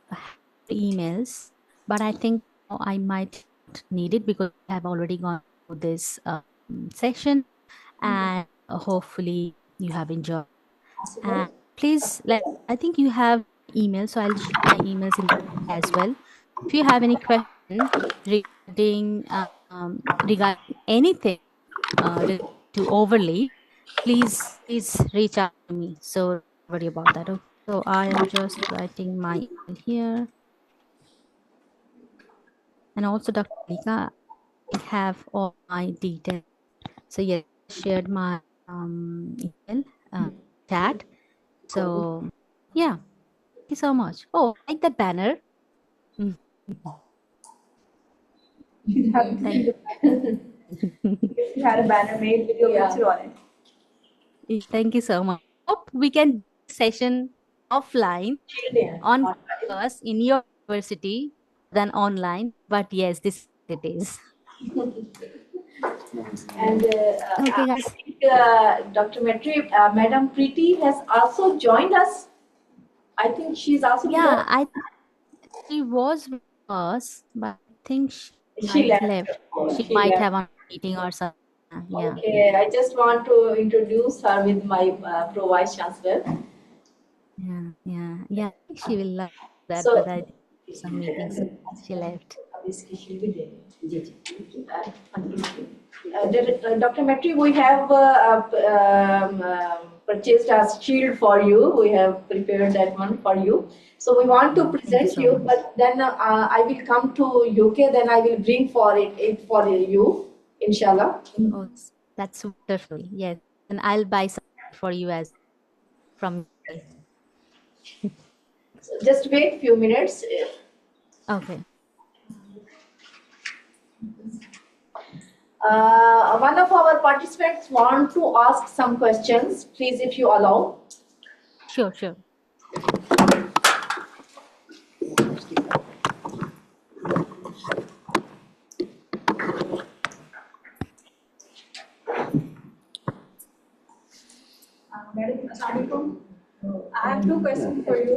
have emails, but I think I might not need it because I have already gone through this session, and hopefully you have enjoyed. And please, I think you have email, so I'll share my emails in as well. If you have any question regarding anything related to Overleaf, please reach out to me. So don't worry about that. Okay. So I am just writing my email here. And also, Dr. Lika, I have all my details. So yes, I shared my email chat. So yeah, thank you so much. Oh, I like that banner. Mm. She's happy to see Thank the banner. Because you had a banner made with your picture on it. thank you so much. Hope we can do session offline on campus in your university than online. But yes, this it is. And Okay, I guys. think Dr. Maitreyee, Madam Preeti has also joined us. I think she's also with Yeah, us. she was with us, but I think she She might left. left. Oh, She she might left. have a meeting or something. Yeah. Okay, I just want to introduce her with my pro vice chancellor. Yeah. I think she will love that, but So, I think some meetings she left. Dr. Maitreyee, we have purchased a shield for you. We have prepared that one for you. So we want to Thank you present so you, much. but then I will come to UK. Then I will bring it for you, inshallah. Oh, that's wonderful. Yes, and I'll buy some for you as from. So just wait few minutes. Okay. One of our participants want to ask some questions. Please, if you allow. Sure. Madam, Assalamualaikum. I have two questions for you.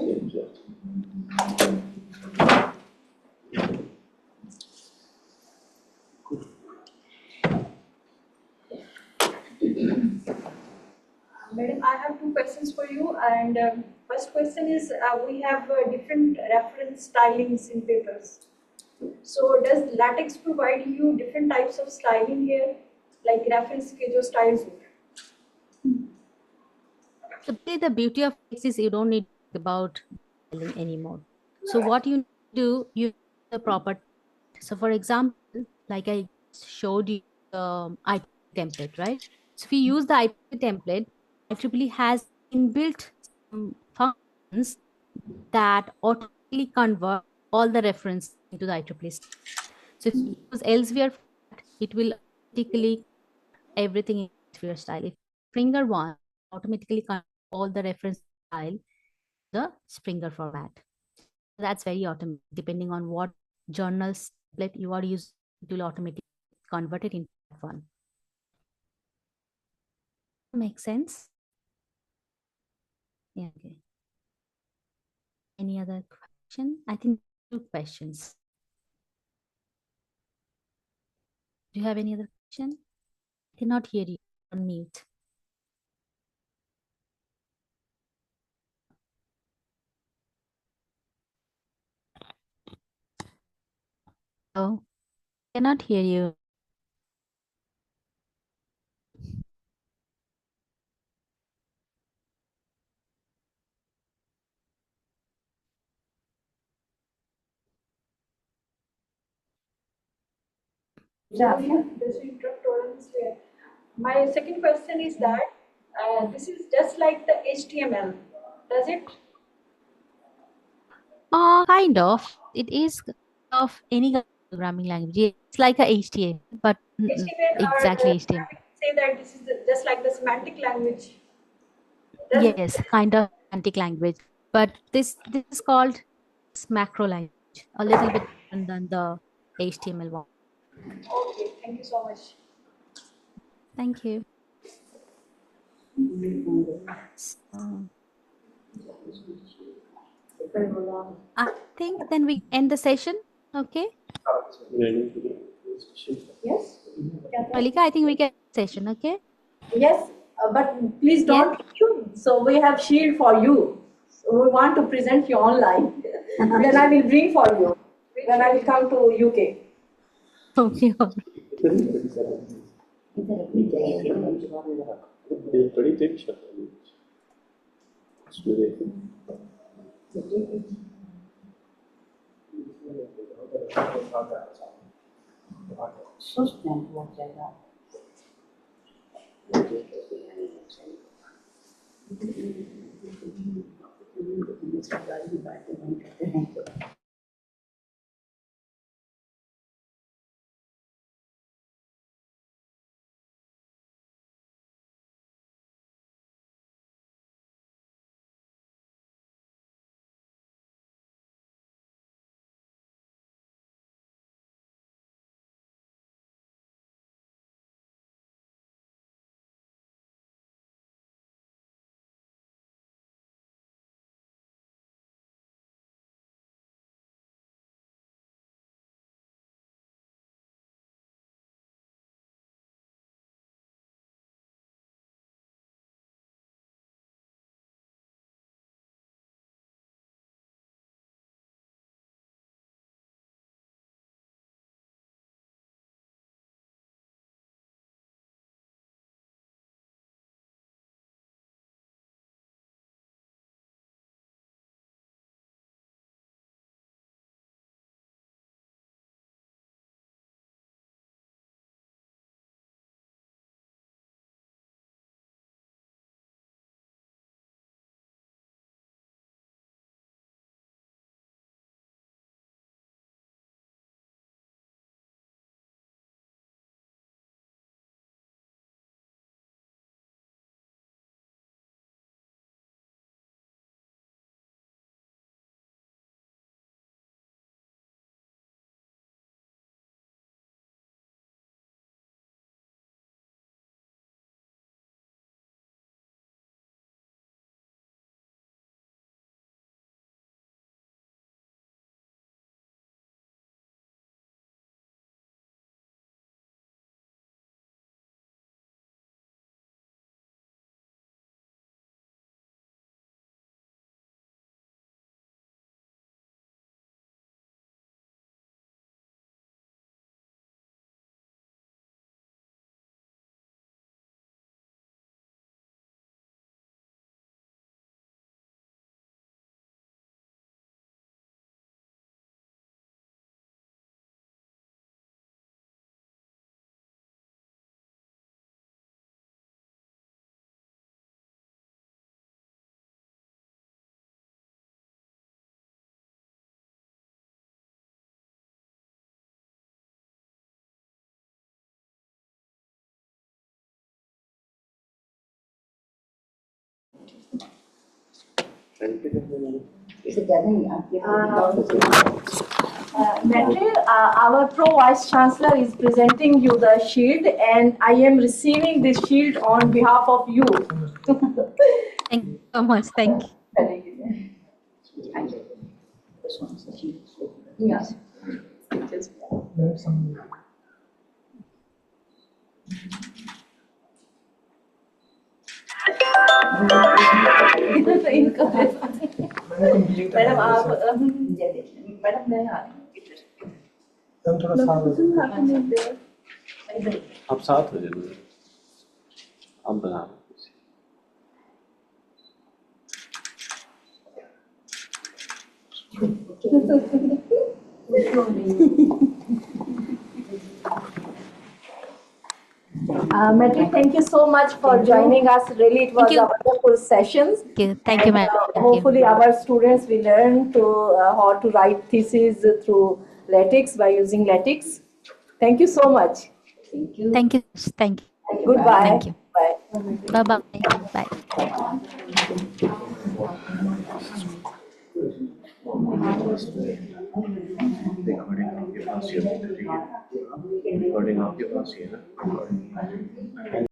Madam, I have two questions for you. And first question is, we have different reference stylings in papers. So does LaTeX provide you different types of styling here, like reference के जो styles होते हैं? So the beauty of this is you don't need to think about styling anymore. So what you do, you use the proper. So for example, like I showed you IEEE template, right? So if you use the IEEE template, IEEE has inbuilt functions that automatically convert all the reference into the IEEE style. So if you use Elsevier, it will automatically everything in Elsevier style. If Springer one, automatically convert all the reference style the Springer format. That's very automatic. Depending on what journal template you are using, it will automatically convert it into that one. Makes sense? Yeah. Okay. Any other question? I think two questions. Do you have any other question? I cannot hear you. On mute. Oh, cannot hear you. Yeah, this interrupts. My second question is that this is just like the HTML, does it? Kind of. It is of any kind of programming language. Yeah, it's like a HTML, but not HTML are, exactly I HTML. can say that this is just like the semantic language. Does it? Yes, kind of semantic language. But this is called macro language, a little bit different than the HTML one. Okay, thank you so much. Thank you. So, I think then we end the session. Okay. Yes? Malika, I think we can end the session. Okay. Yes, but please Yes. don't leave. So we have shield for you. So we want to present you online. Then I will bring for you when I will come to UK. Okay. All Maitreyee, our Pro Vice Chancellor is presenting you the shield, and I am receiving this shield on behalf of you. Thank you so much. Thank you. Yeah. Madam, आप madam, मैं आ रही हूँ इधर। Doesn't happen if there. आप साथ हो जाना, आप बना लो। Maitreyee, thank you so much for joining us. Really, it was you. a wonderful sessions. Thank you, And, ma'am. Thank you. hopefully, our students will learn to how to write thesis through LaTeX by using LaTeX. Thank you so much. Thank you. Thank you. Goodbye. Thank you. Bye. Bye-bye. Bye. Recording आपके पास ही होनी चाहिए, recording आपके पास ही है ना।